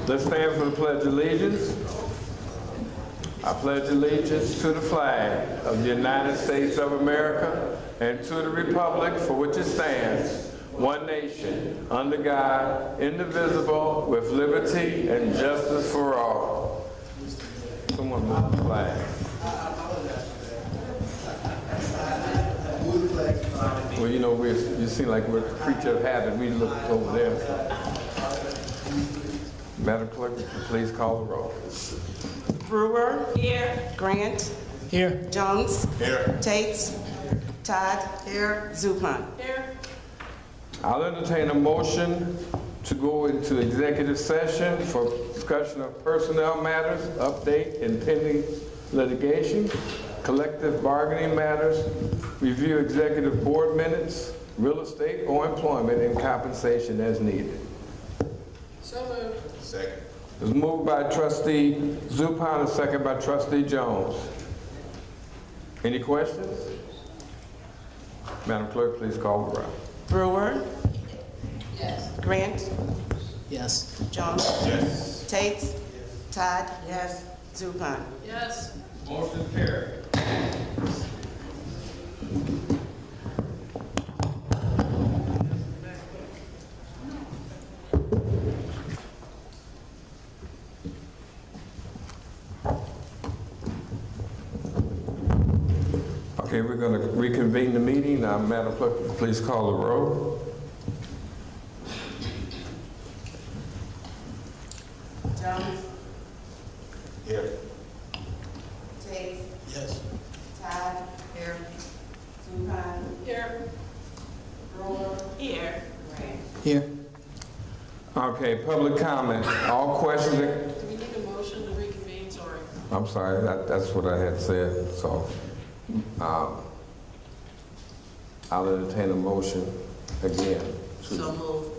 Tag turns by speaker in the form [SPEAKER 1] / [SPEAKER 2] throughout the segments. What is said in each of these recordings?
[SPEAKER 1] Let's stand for the Pledge of Allegiance. I pledge allegiance to the flag of the United States of America and to the republic for which it stands, one nation, under God, indivisible, with liberty and justice for all. Someone move the flag. Well, you know, you seem like we're a creature of habit. We look over there. Madam Clerk, would you please call the roll?
[SPEAKER 2] Brewer. Here. Grant.
[SPEAKER 3] Here.
[SPEAKER 2] Jones.
[SPEAKER 1] Here.
[SPEAKER 2] Tates. Todd. Here. Zupan. Here.
[SPEAKER 1] I'll entertain a motion to go into executive session for discussion of personnel matters, update and pending litigation, collective bargaining matters, review executive board minutes, real estate or employment, and compensation as needed.
[SPEAKER 2] So moved.
[SPEAKER 1] Second. It was moved by Trustee Zupan and second by Trustee Jones. Any questions? Madam Clerk, please call the roll.
[SPEAKER 2] Brewer. Yes. Grant.
[SPEAKER 3] Yes.
[SPEAKER 2] Jones.
[SPEAKER 1] Yes.
[SPEAKER 2] Tates. Todd. Yes. Zupan.
[SPEAKER 3] Yes.
[SPEAKER 1] Motion carried. Okay, we're going to reconvene the meeting. Madam Clerk, please call the roll.
[SPEAKER 2] Jones.
[SPEAKER 1] Here.
[SPEAKER 2] Tates.
[SPEAKER 3] Yes.
[SPEAKER 2] Todd. Here. Zupan. Here. Brewer. Here. Grant.
[SPEAKER 3] Here.
[SPEAKER 1] Okay, public comment. All questions.
[SPEAKER 4] Do we need a motion to reconvene? Sorry.
[SPEAKER 1] I'm sorry, that's what I had said, so I'll entertain a motion again.
[SPEAKER 2] So moved.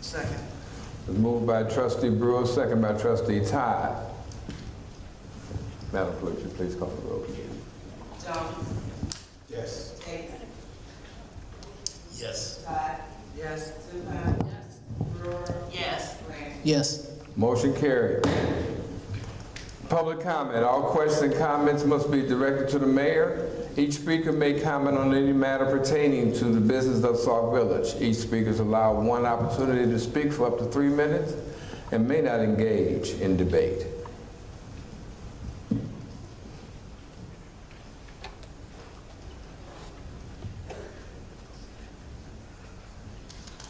[SPEAKER 2] Second.
[SPEAKER 1] It's moved by Trustee Brewer, second by Trustee Todd. Madam Clerk, would you please call the roll again?
[SPEAKER 2] Jones.
[SPEAKER 1] Yes.
[SPEAKER 2] Tates.
[SPEAKER 3] Yes.
[SPEAKER 2] Todd. Yes. Zupan. Yes. Brewer. Yes. Grant.
[SPEAKER 3] Yes.
[SPEAKER 1] Motion carried. Public comment. All questions and comments must be directed to the mayor. Each speaker may comment on any matter pertaining to the business of Sauk Village. Each speaker is allowed one opportunity to speak for up to 3 minutes and may not engage in debate.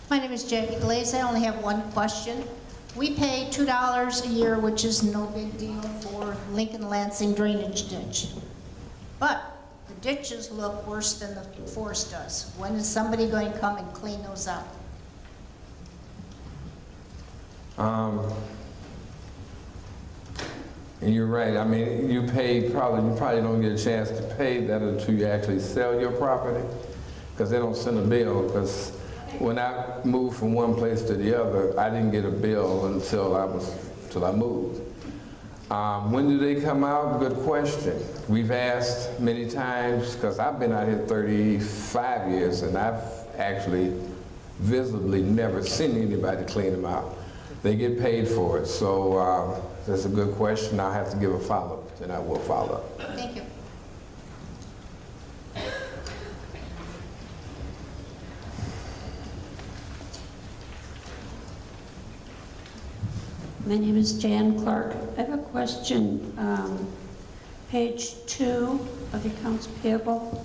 [SPEAKER 5] My name is Jackie Glaze. I only have one question. We pay $2 a year, which is no big deal, for Lincoln Lansing drainage ditch. But the ditches look worse than the forest does. When is somebody going to come and clean those up?
[SPEAKER 1] And you're right. I mean, you probably don't get a chance to pay that until you actually sell your property, because they don't send a bill. Because when I moved from one place to the other, I didn't get a bill until I moved. When do they come out? Good question. We've asked many times, because I've been out here 35 years, and I've actually visibly never seen anybody clean them out. They get paid for it. So that's a good question. I'll have to give a follow-up, and I will follow up.
[SPEAKER 5] Thank you.
[SPEAKER 6] My name is Jan Clark. I have a question. Page 2 of the accounts payable.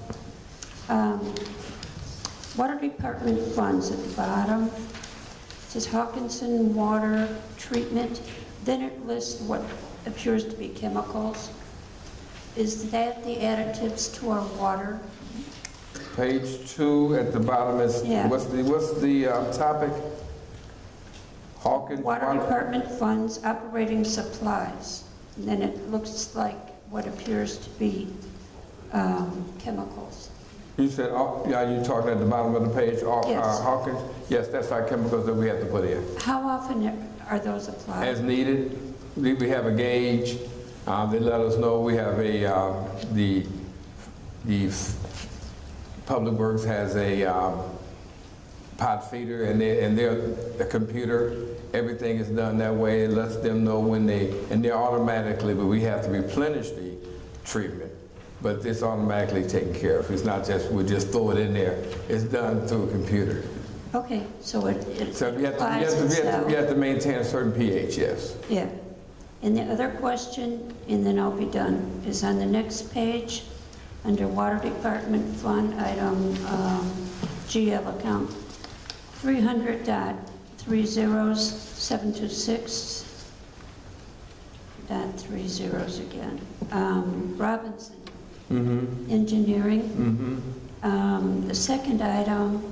[SPEAKER 6] Water Department funds at the bottom. It says Hawkinson Water Treatment. Then it lists what appears to be chemicals. Is that the additives to our water?
[SPEAKER 1] Page 2 at the bottom is,
[SPEAKER 6] Yeah.
[SPEAKER 1] what's the topic? Hawkins
[SPEAKER 6] Water Department funds operating supplies. And then it looks like what appears to be chemicals.
[SPEAKER 1] You said, are you talking at the bottom of the page,
[SPEAKER 6] Yes.
[SPEAKER 1] Hawkins? Yes, that's our chemicals that we have to put in.
[SPEAKER 6] How often are those applied?
[SPEAKER 1] As needed. We have a gauge. They let us know. We have the Public Works has a pot feeder and the computer, everything is done that way. It lets them know when and they're automatically, but we have to replenish the treatment. But it's automatically taken care of. It's not just, we just throw it in there. It's done through a computer.
[SPEAKER 6] Okay, so it
[SPEAKER 1] So we
[SPEAKER 6] applies itself.
[SPEAKER 1] have to maintain a certain pH, yes.
[SPEAKER 6] Yeah. And the other question, and then I'll be done, is on the next page, under Water Department Fund, item GL account 300.30726.30 again. Robinson Engineering. The second item,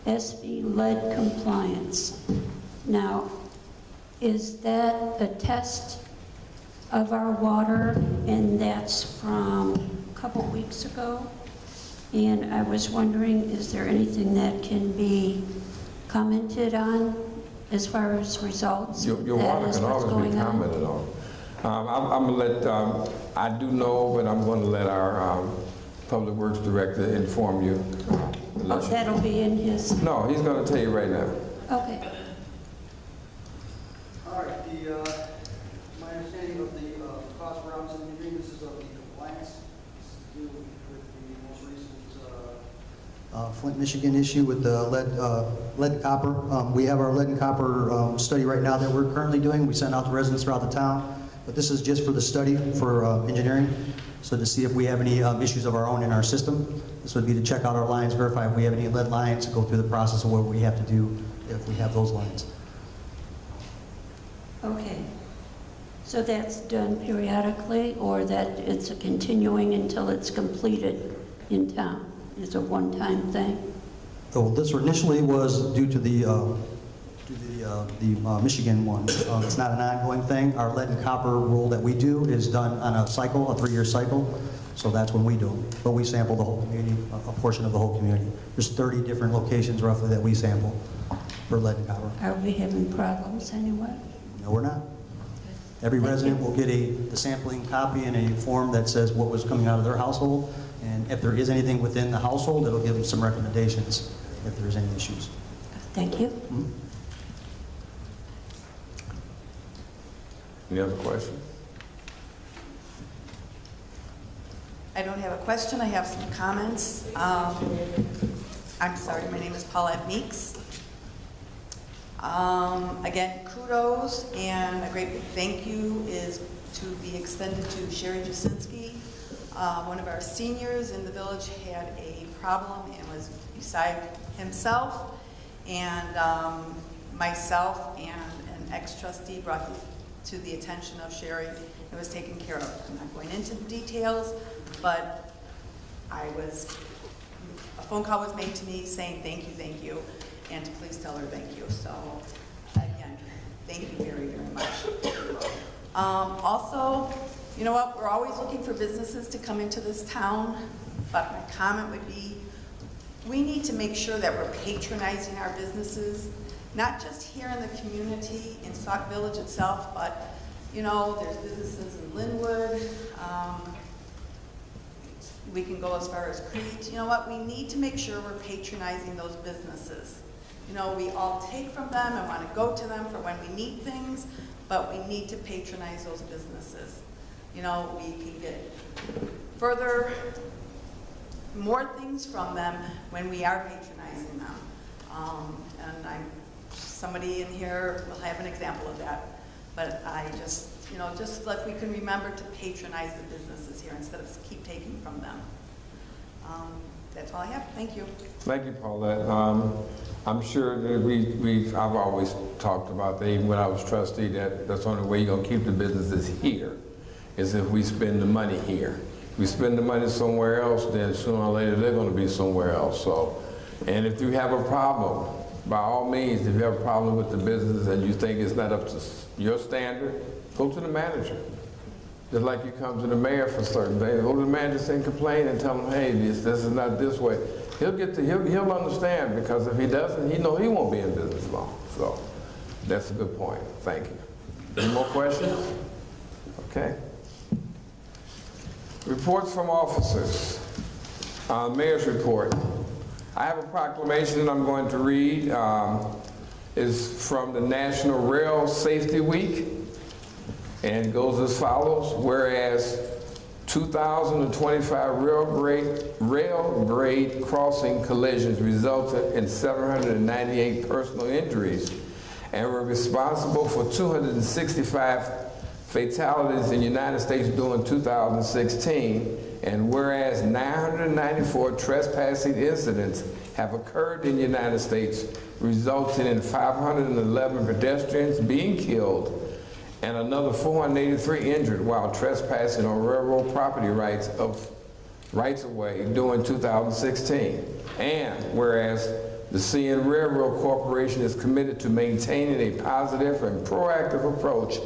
[SPEAKER 6] SV lead compliance. Now, is that a test of our water? And that's from a couple weeks ago. And I was wondering, is there anything that can be commented on as far as results?
[SPEAKER 1] Your water can always be commented on. I'm gonna let, I do know, but I'm gonna let our Public Works Director inform you.
[SPEAKER 6] Oh, that'll be in his,
[SPEAKER 1] No, he's gonna tell you right now.
[SPEAKER 6] okay.
[SPEAKER 3] All right, my understanding of the cost for Robinson Engineering, this is of the compliance. This is to do with the most recent Flint, Michigan issue with the lead and copper. We have our lead and copper study right now that we're currently doing. We send out to residents throughout the town, but this is just for the study for engineering. So to see if we have any issues of our own in our system. This would be to check out our lines, verify if we have any lead lines, go through the process of what we have to do if we have those lines.
[SPEAKER 6] Okay. So that's done periodically, or that it's a continuing until it's completed in town? It's a one-time thing?
[SPEAKER 3] So this initially was due to the Michigan one. It's not an ongoing thing. Our lead and copper rule that we do is done on a cycle, a 3-year cycle. So that's when we do them. But we sample the whole community, a portion of the whole community. There's 30 different locations roughly that we sample for lead and copper.
[SPEAKER 6] Are we having problems anywhere?
[SPEAKER 3] No, we're not. Every resident will get the sampling copy in a form that says what was coming out of their household. And if there is anything within the household, it'll give them some recommendations if there's any issues.
[SPEAKER 6] Thank you.
[SPEAKER 3] Mm-hmm.
[SPEAKER 1] Any other questions?
[SPEAKER 2] I don't have a question, I have some comments. I'm sorry, my name is P.L.A.N. Meeks. Again, kudos and a great big thank you is to be extended to Sherry Jasinski. One of our seniors in the village had a problem and was beside himself, and myself and an ex-trustee brought it to the attention of Sherry. It was taken care of. I'm not going into the details, but a phone call was made to me saying thank you, and to please tell her thank you. So again, thank you very, very much. Also, you know what, we're always looking for businesses to come into this town, but my comment would be, we need to make sure that we're patronizing our businesses, not just here in the community, in Sauk Village itself, but, you know, there's businesses in Linwood. We can go as far as Crete. You know what, we need to make sure we're patronizing those businesses. You know, we all take from them and want to go to them for when we need things, but we need to patronize those businesses. You know, we can get more things from them when we are patronizing them. And somebody in here will have an example of that. But I just, you know, just like we can remember to patronize the businesses here instead of keep taking from them. That's all I have. Thank you.
[SPEAKER 1] Thank you, Paulette. I'm sure that I've always talked about that, even when I was trustee, that's the only way you're gonna keep the businesses here, is if we spend the money here. If we spend the money somewhere else, then sooner or later they're gonna be somewhere else. So, and if you have a problem, by all means, if you have a problem with the business and you think it's not up to your standard, go to the manager. Just like you come to the mayor for certain things, go to the manager and complain and tell him, hey, this is not this way. He'll understand, because if he doesn't, he know he won't be in business long. So that's a good point. Thank you. Any more questions? Okay. Reports from officers. Mayor's report. I have a proclamation that I'm going to read. It's from the National Rail Safety Week, and it goes as follows. Whereas 2025 rail grade crossing collisions resulted in 798 personal injuries and were responsible for 265 fatalities in the United States during 2016. And whereas 994 trespassing incidents have occurred in the United States, resulting in 511 pedestrians being killed and another 483 injured while trespassing on railroad property rights of way during 2016. And whereas the CN Railroad Corporation is committed to maintaining a positive and proactive approach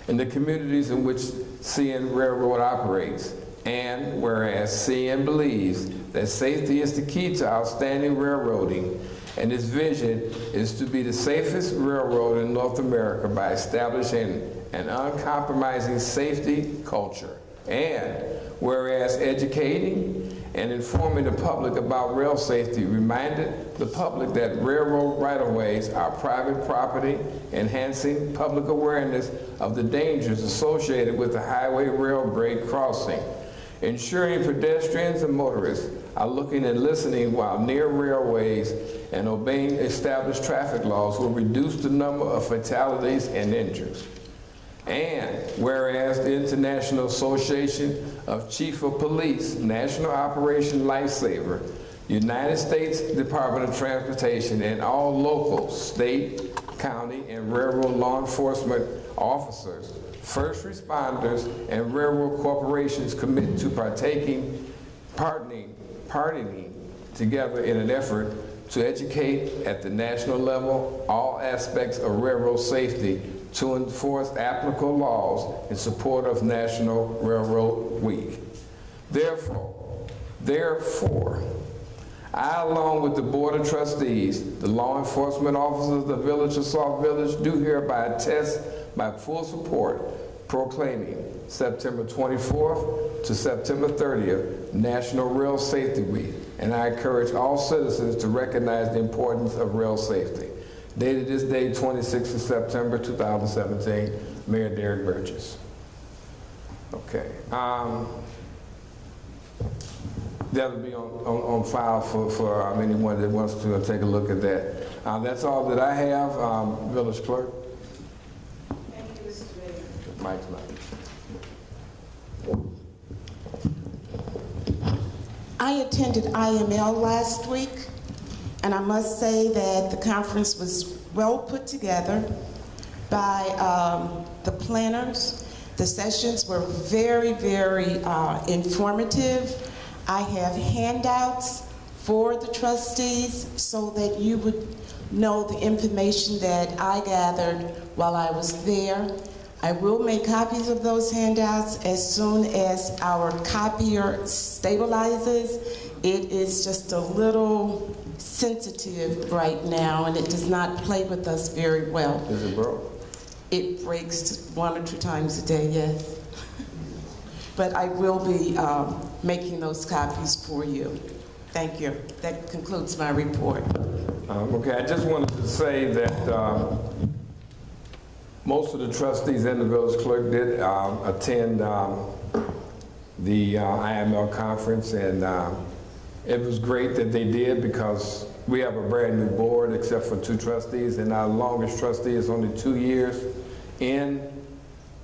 [SPEAKER 1] in the communities in which CN Railroad operates. And whereas CN believes that safety is the key to outstanding railroading, and its vision is to be the safest railroad in North America by establishing an uncompromising safety culture. And whereas educating and informing the public about rail safety reminded the public that railroad right-of-ways are private property, enhancing public awareness of the dangers associated with the highway rail grade crossing, ensuring pedestrians and motorists are looking and listening while near railways, and obeying established traffic laws will reduce the number of fatalities and injuries. And whereas the International Association of Chief of Police, National Operation Lifesaver, United States Department of Transportation, and all local, state, county, and railroad law enforcement officers, first responders, and railroad corporations commit to partnering together in an effort to educate at the national level all aspects of railroad safety to enforce applicable laws in support of National Railroad Week. Therefore, I, along with the Board of Trustees, the law enforcement officers of the Village of Sauk Village, do hereby attest my full support proclaiming September 24th to September 30th National Rail Safety Week, and I encourage all citizens to recognize the importance of rail safety. Dated this day, 26th of September 2017, Mayor Derek Burgess. Okay. That'll be on file for anyone that wants to take a look at that. That's all that I have. Village Clerk.
[SPEAKER 4] Thank you, Mr. Mayor.
[SPEAKER 1] Mike's not.
[SPEAKER 7] I attended IML last week, and I must say that the conference was well put together by the planners. The sessions were very, very informative. I have handouts for the trustees so that you would know the information that I gathered while I was there. I will make copies of those handouts as soon as our copier stabilizes. It is just a little sensitive right now, and it does not play with us very well.
[SPEAKER 1] Is it broke?
[SPEAKER 7] It breaks 1 or 2 times a day, yes. But I will be making those copies for you. Thank you. That concludes my report.
[SPEAKER 1] Okay, I just wanted to say that most of the trustees and the village clerk did attend the IML conference, and it was great that they did because we have a brand new board except for 2 trustees, and our longest trustee is only 2 years in.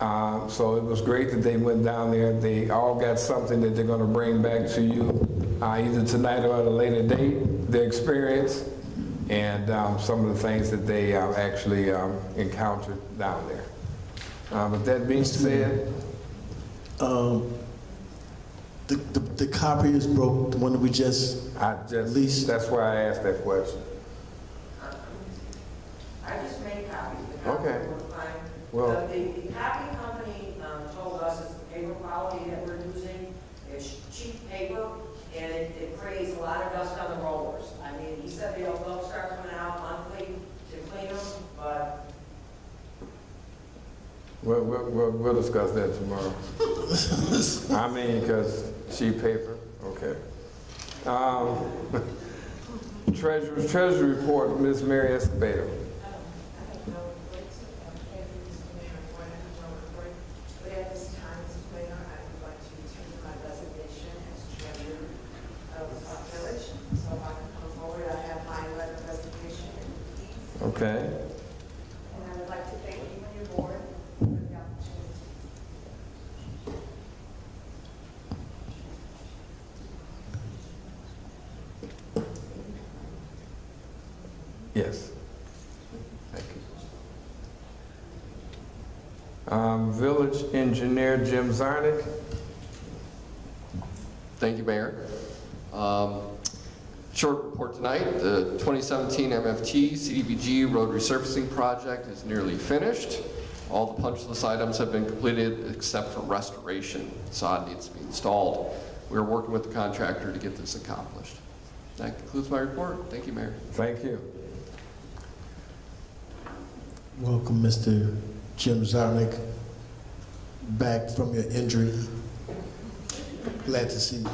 [SPEAKER 1] So it was great that they went down there. They all got something that they're going to bring back to you either tonight or at a later date, their experience and some of the things that they actually encountered down there. But that being said,
[SPEAKER 8] the copy is broke, the one that we just leased.
[SPEAKER 1] That's why I asked that question.
[SPEAKER 9] I just made copies.
[SPEAKER 1] Okay. Well,
[SPEAKER 9] the copy company told us it's the paper quality that we're using. It's cheap paper, and it creates a lot of dust on the rollers. I mean, he said they'll start coming out monthly to clean them, but...
[SPEAKER 1] We'll discuss that tomorrow. I mean, because cheap paper, okay. Treasury report, Ms. Mary Escobedo.
[SPEAKER 4] But at this time, Mr. Mayor, I would like to tender my resignation as treasurer of Sauk Village. So if I can come forward, I have my letter of resignation.
[SPEAKER 1] Okay.
[SPEAKER 4] And I would like to thank you and your board for the opportunity.
[SPEAKER 1] Yes. Thank you. Village engineer Jim Zarnick.
[SPEAKER 10] Thank you, Mayor. Short report tonight. The 2017 MFT CDBG road resurfacing project is nearly finished. All the punch list items have been completed except for restoration. Sod needs to be installed. We are working with the contractor to get this accomplished. That concludes my report. Thank you, Mayor.
[SPEAKER 1] Thank you.
[SPEAKER 8] Welcome, Mr. Jim Zarnick, back from your injury. Glad to see you.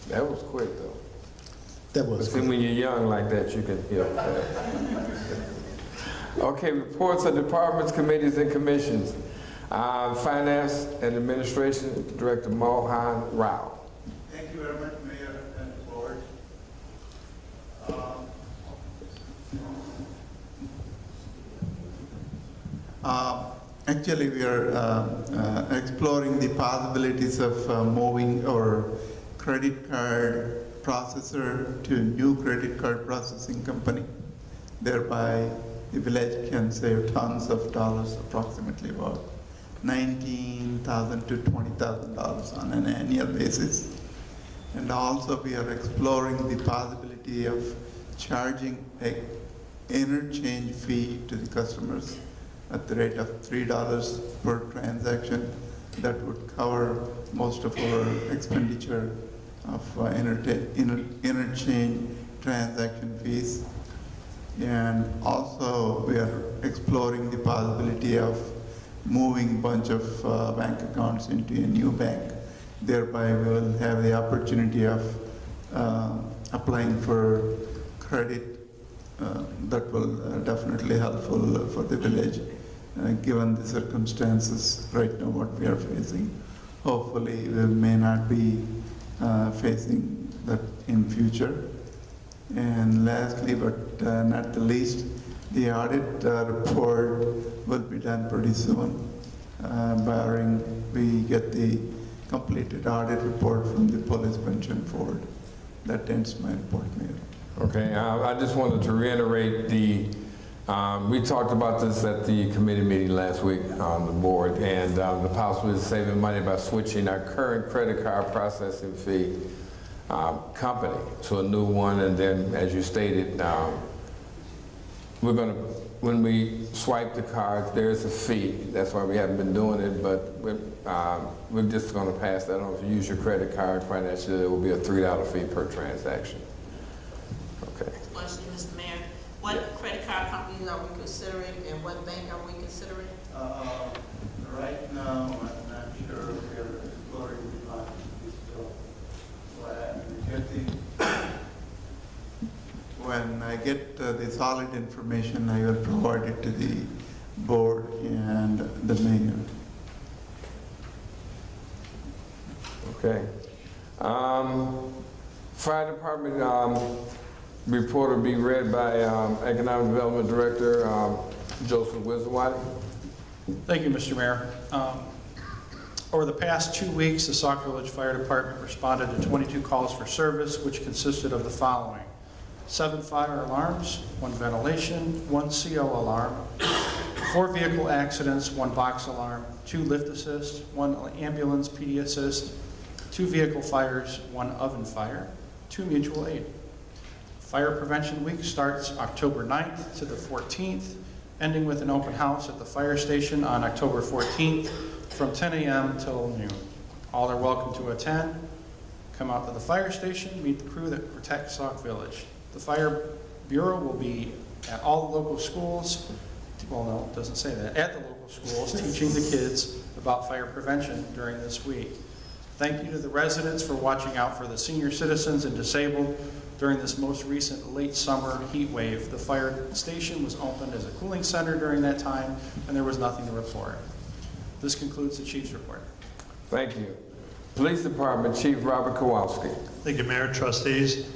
[SPEAKER 1] That was quick, though.
[SPEAKER 8] That
[SPEAKER 1] But
[SPEAKER 8] was
[SPEAKER 1] see,
[SPEAKER 8] good.
[SPEAKER 1] when you're young like that, you can heal fast. Okay, reports of departments, committees, and commissions. Finance and Administration Director Mohan Rao.
[SPEAKER 11] Thank you very much, Mayor and Board. Actually, we are exploring the possibilities of moving our credit card processor to a new credit card processing company. Thereby, the village can save tons of dollars, approximately about $19,000 to $20,000 on an annual basis. And also, we are exploring the possibility of charging an interchange fee to the customers at the rate of $3 per transaction. That would cover most of our expenditure of interchange transaction fees. And also, we are exploring the possibility of moving a bunch of bank accounts into a new bank. Thereby, we will have the opportunity of applying for credit that will definitely helpful for the village, given the circumstances right now what we are facing. Hopefully, we may not be facing that in future. And lastly, but not the least, the audit report will be done pretty soon, barring we get the completed audit report from the police pension board. That ends my report, Mayor.
[SPEAKER 1] Okay, I just wanted to reiterate we talked about this at the committee meeting last week on the board, and the possibility of saving money by switching our current credit card processing fee company to a new one. And then, as you stated, we're going to, when we swipe the cards, there is a fee. That's why we haven't been doing it, but we're just going to pass that on. If you use your credit card financially, it will be a $3 fee per transaction. Okay.
[SPEAKER 12] Question, Mr. Mayor. What credit card companies are we considering, and what bank are we considering?
[SPEAKER 11] Right now, I'm not sure if we are exploring the possibilities still. When I get the solid information, I will provide it to the board and the mayor.
[SPEAKER 1] Okay. Fire Department report will be read by Economic Development Director Joseph Wisawati.
[SPEAKER 13] Thank you, Mr. Mayor. Over the past 2 weeks, the Sauk Village Fire Department responded to 22 calls for service, which consisted of the following: 7 fire alarms, 1 ventilation, 1 CO alarm, 4 vehicle accidents, 1 box alarm, 2 lift assist, 1 ambulance PD assist, 2 vehicle fires, 1 oven fire, 2 mutual aid. Fire Prevention Week starts October 9th to the 14th, ending with an open house at the fire station on October 14th from 10 a.m. till noon. All are welcome to attend. Come out to the fire station, meet the crew that protects Sauk Village. The Fire Bureau will be at all the local schools, well, no, it doesn't say that, at the local schools, teaching the kids about fire prevention during this week. Thank you to the residents for watching out for the senior citizens and disabled during this most recent late summer heat wave. The fire station was opened as a cooling center during that time, and there was nothing to report. This concludes the chief's report.
[SPEAKER 1] Thank you. Police Department Chief Robert Kowalski.
[SPEAKER 14] Thank you, Mayor, trustees.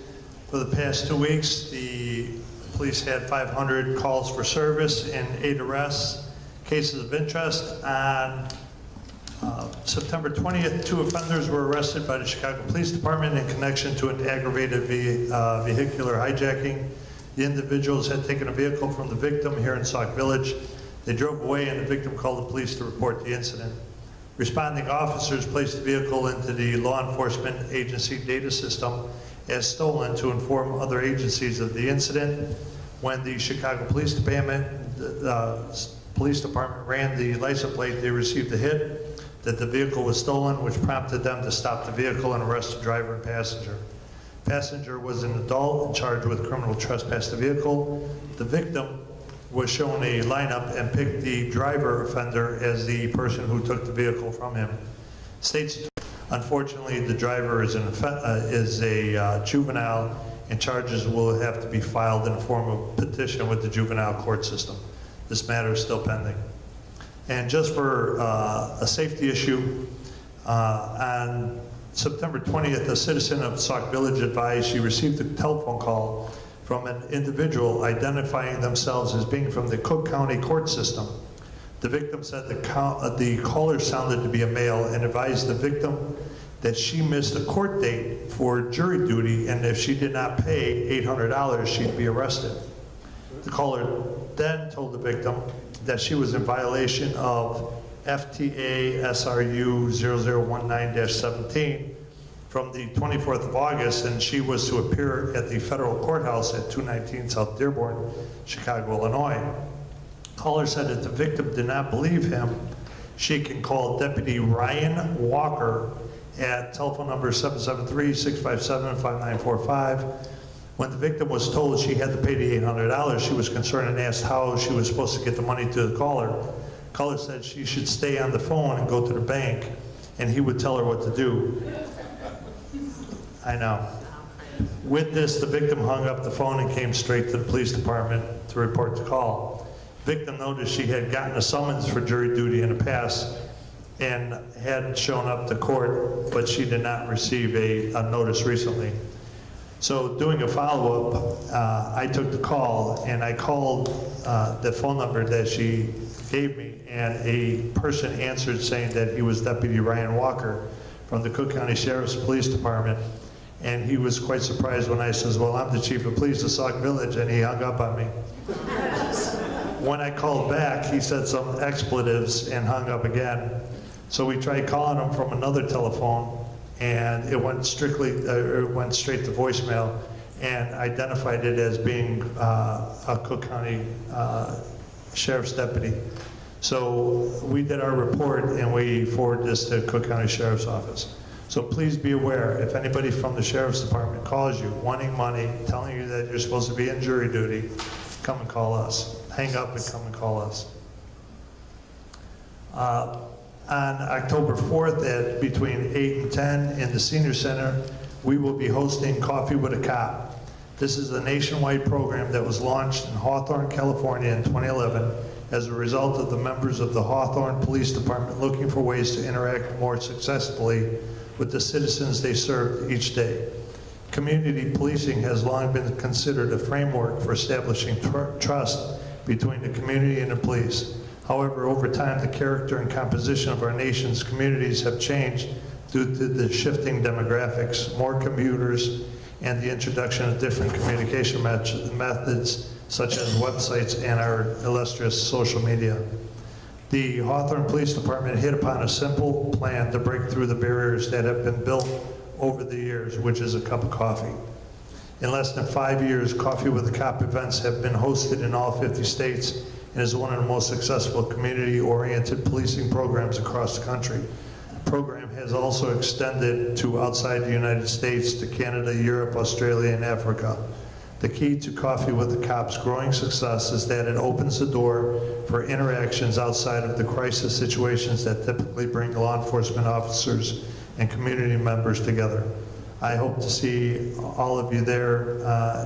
[SPEAKER 14] For the past 2 weeks, the police had 500 calls for service and 8 arrests. Cases of interest on September 20th, 2 offenders were arrested by the Chicago Police Department in connection to an aggravated vehicular hijacking. The individuals had taken a vehicle from the victim here in Sauk Village. They drove away and the victim called the police to report the incident. Responding officers placed the vehicle into the law enforcement agency data system as stolen to inform other agencies of the incident. When the Chicago Police Department ran the license plate, they received a hit that the vehicle was stolen, which prompted them to stop the vehicle and arrest the driver and passenger. Passenger was an adult and charged with criminal trespass the vehicle. The victim was shown a lineup and picked the driver offender as the person who took the vehicle from him. States, unfortunately, the driver is a juvenile, and charges will have to be filed in the form of petition with the juvenile court system. This matter is still pending. And just for a safety issue, on September 20th, a citizen of Sauk Village advised she received a telephone call from an individual identifying themselves as being from the Cook County court system. The victim said the caller sounded to be a male and advised the victim that she missed a court date for jury duty, and if she did not pay $800, she'd be arrested. The caller then told the victim that she was in violation of FTA SRU 0019-17 from the 24th of August, and she was to appear at the federal courthouse at 219 South Dearborn, Chicago, Illinois. Caller said that the victim did not believe him. She can call Deputy Ryan Walker at telephone number 773-657-5945. When the victim was told she had to pay the $800, she was concerned and asked how she was supposed to get the money to the caller. Caller said she should stay on the phone and go to the bank, and he would tell her what to do. I know. With this, the victim hung up the phone and came straight to the police department to report the call. Victim noticed she had gotten a summons for jury duty in the past and had shown up to court, but she did not receive a notice recently. So doing a follow-up, I took the call and I called the phone number that she gave me, and a person answered saying that he was Deputy Ryan Walker from the Cook County Sheriff's Police Department. And he was quite surprised when I says, well, I'm the chief of police of Sauk Village, and he hung up on me. When I called back, he said some expletives and hung up again. So we tried calling him from another telephone, and it went straight to voicemail, and identified it as being a Cook County Sheriff's deputy. So we did our report, and we forwarded this to Cook County Sheriff's Office. So please be aware, if anybody from the Sheriff's Department calls you wanting money, telling you that you're supposed to be in jury duty, come and call us. Hang up and come and call us. On October 4th at between 8 and 10 in the Senior Center, we will be hosting Coffee with a Cop. This is a nationwide program that was launched in Hawthorne, California in 2011 as a result of the members of the Hawthorne Police Department looking for ways to interact more successfully with the citizens they serve each day. Community policing has long been considered a framework for establishing trust between the community and the police. However, over time, the character and composition of our nation's communities have changed due to the shifting demographics, more commuters, and the introduction of different communication methods such as websites and our illustrious social media. The Hawthorne Police Department hit upon a simple plan to break through the barriers that have been built over the years, which is a cup of coffee. In less than 5 years, Coffee with a Cop events have been hosted in all 50 states and is one of the most successful community-oriented policing programs across the country. The program has also extended to outside the United States, to Canada, Europe, Australia, and Africa. The key to Coffee with the Cop's growing success is that it opens the door for interactions outside of the crisis situations that typically bring law enforcement officers and community members together. I hope to see all of you there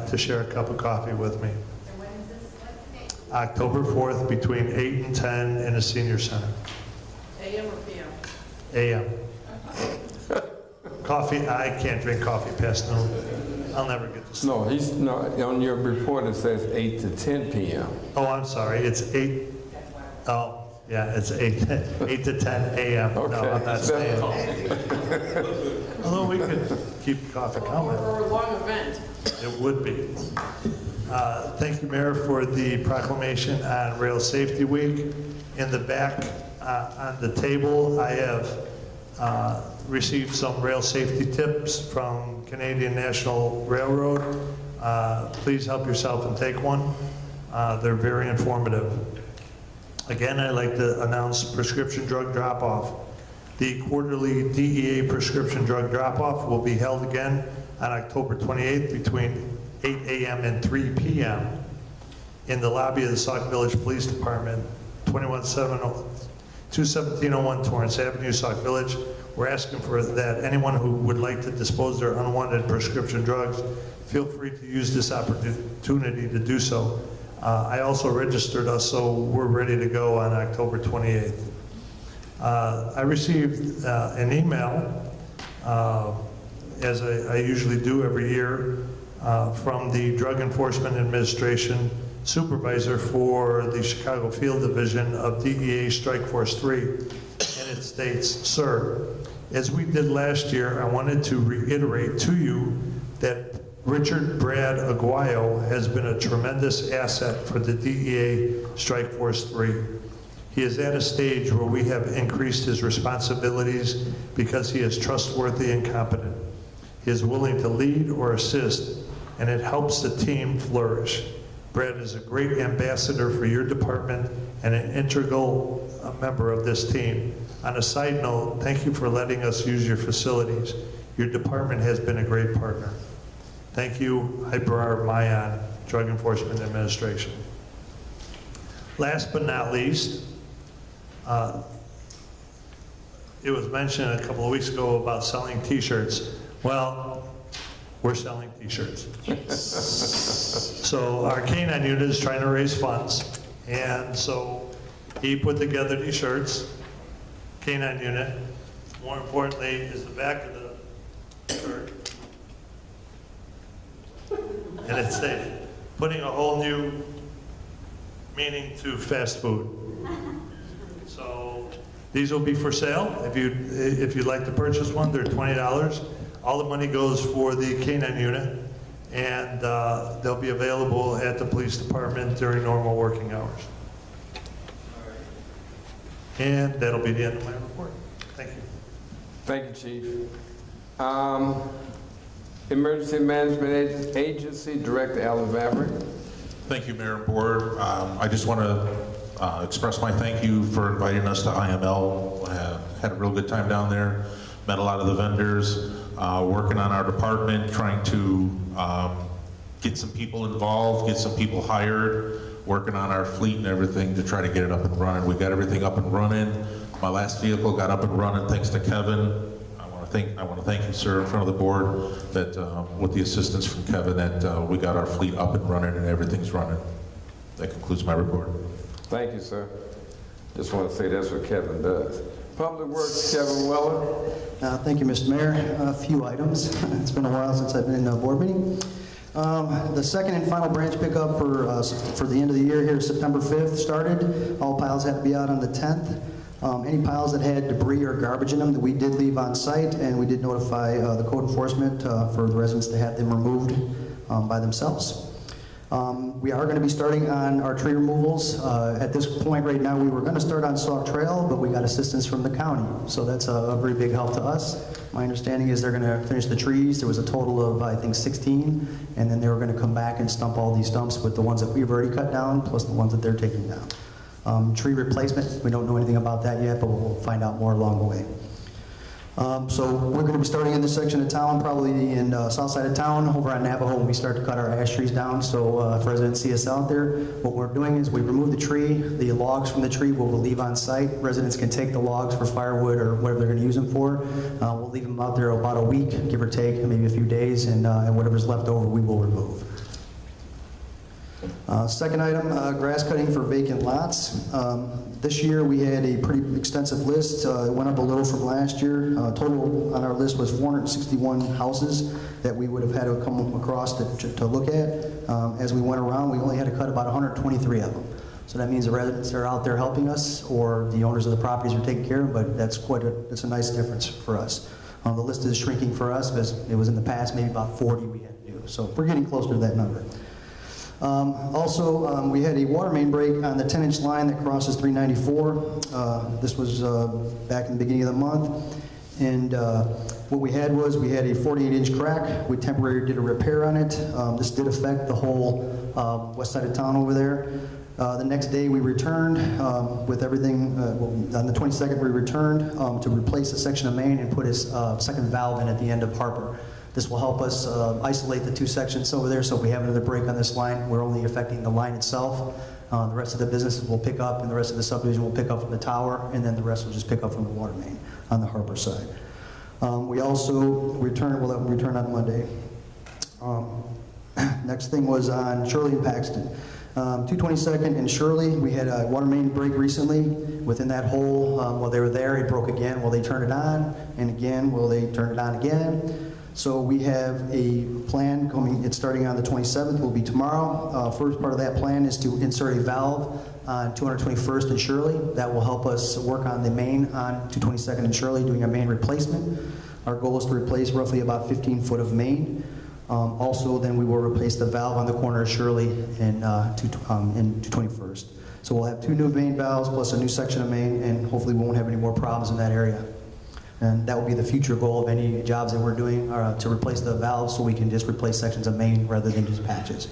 [SPEAKER 14] to share a cup of coffee with me.
[SPEAKER 4] And when is this?
[SPEAKER 14] October 4th between 8 and 10 in the Senior Center.
[SPEAKER 12] AM or PM?
[SPEAKER 14] AM. Coffee, I can't drink coffee past noon. I'll never get this.
[SPEAKER 1] No, on your report it says 8 to 10 p.m.
[SPEAKER 14] Oh, I'm sorry, it's 8, oh, yeah, it's 8 to 10 a.m.
[SPEAKER 1] Okay.
[SPEAKER 14] No, I'm not staying. Although we could keep coffee coming.
[SPEAKER 12] Or a long event.
[SPEAKER 14] It would be. Thank you, Mayor, for the proclamation on Rail Safety Week. In the back on the table, I have received some rail safety tips from Canadian National Railroad. Please help yourself and take one. They're very informative. Again, I'd like to announce prescription drug drop-off. The quarterly DEA prescription drug drop-off will be held again on October 28th between 8 a.m. and 3 p.m. in the lobby of the Sauk Village Police Department, 21701 Torrance Avenue, Sauk Village. We're asking for that anyone who would like to dispose their unwanted prescription drugs, feel free to use this opportunity to do so. I also registered us, so we're ready to go on October 28th. I received an email, as I usually do every year, from the Drug Enforcement Administration supervisor for the Chicago Field Division of DEA Strike Force 3, and it states, "Sir, as we did last year, I wanted to reiterate to you that Richard Brad Aguayo has been a tremendous asset for the DEA Strike Force 3. He is at a stage where we have increased his responsibilities because he is trustworthy and competent. He is willing to lead or assist, and it helps the team flourish. Brad is a great ambassador for your department and an integral member of this team. On a side note, thank you for letting us use your facilities. Your department has been a great partner. Thank you, Hyper Mayan, Drug Enforcement Administration." Last but not least, it was mentioned a couple of weeks ago about selling t-shirts. Well, we're selling t-shirts. So our K9 unit is trying to raise funds, and so he put together these shirts, K9 unit. More importantly is the back of the shirt. And it said, putting a whole new meaning to fast food. So these will be for sale. If you'd like to purchase one, they're $20. All the money goes for the K9 unit, and they'll be available at the police department during normal working hours. And that'll be the end of my report. Thank you.
[SPEAKER 1] Thank you, Chief. Emergency Management Agency Director Alan Vavrick.
[SPEAKER 15] Thank you, Mayor and Board. I just want to express my thank you for inviting us to IML. Had a real good time down there. Met a lot of the vendors, working on our department, trying to get some people involved, get some people hired, working on our fleet and everything to try to get it up and running. We got everything up and running. My last vehicle got up and running thanks to Kevin. I want to thank you, sir, in front of the board, that with the assistance from Kevin, that we got our fleet up and running and everything's running. That concludes my report.
[SPEAKER 1] Thank you, sir. Just want to say that's what Kevin does. Public Works, Kevin Weller.
[SPEAKER 3] Thank you, Mr. Mayor. A few items. It's been a while since I've been in a board meeting. The second and final branch pickup for the end of the year here, September 5th, started. All piles had to be out on the 10th. Any piles that had debris or garbage in them that we did leave on site, and we did notify the code enforcement for the residents to have them removed by themselves. We are going to be starting on our tree removals. At this point right now, we were going to start on Sauk Trail, but we got assistance from the county, so that's a very big help to us. My understanding is they're going to finish the trees. There was a total of, I think, 16, and then they were going to come back and stump all these stumps with the ones that we've already cut down, plus the ones that they're taking down. Tree replacement, we don't know anything about that yet, but we'll find out more along the way. So we're going to be starting in this section of town, probably in south side of town, over on Navajo, when we start to cut our ash trees down. So if residents see us out there, what we're doing is we remove the tree, the logs from the tree we'll leave on site. Residents can take the logs for firewood or whatever they're going to use them for. We'll leave them out there about a week, give or take, maybe a few days, and whatever's left over we will remove. Second item, grass cutting for vacant lots. This year we had a pretty extensive list. It went up a little from last year. Total on our list was 461 houses that we would have had to come across to look at. As we went around, we only had to cut about 123 of them. So that means the residents are out there helping us, or the owners of the properties are taking care of them, but that's a nice difference for us. The list is shrinking for us, because it was in the past maybe about 40 we had to do. So we're getting closer to that number. We had a water main break on the 10-inch line that crosses 394. This was back in the beginning of the month. And what we had was we had a 48-inch crack. We temporarily did a repair on it. This did affect the whole west side of town over there. The next day we returned with everything. On the 22nd we returned to replace a section of main and put a second valve in at the end of Harper. This will help us isolate the two sections over there, so if we have another break on this line, we're only affecting the line itself. The rest of the businesses will pick up, and the rest of the subdivision will pick up from the tower, and then the rest will just pick up from the water main on the Harper side. We also returned, we'll return on Monday. Next thing was on Shirley and Paxton. 222nd and Shirley, we had a water main break recently. Within that hole, while they were there, it broke again. Well, they turned it on, and again, well, they turned it on again. So we have a plan coming, it's starting on the 27th, will be tomorrow. First part of that plan is to insert a valve on 221st and Shirley. That will help us work on the main on 222nd and Shirley, doing a main replacement. Our goal is to replace roughly about 15 foot of main. Also, then we will replace the valve on the corner of Shirley and 221st. So we'll have 2 new main valves plus a new section of main, and hopefully we won't have any more problems in that area. And that will be the future goal of any jobs that we're doing, to replace the valves so we can just replace sections of main rather than just patches.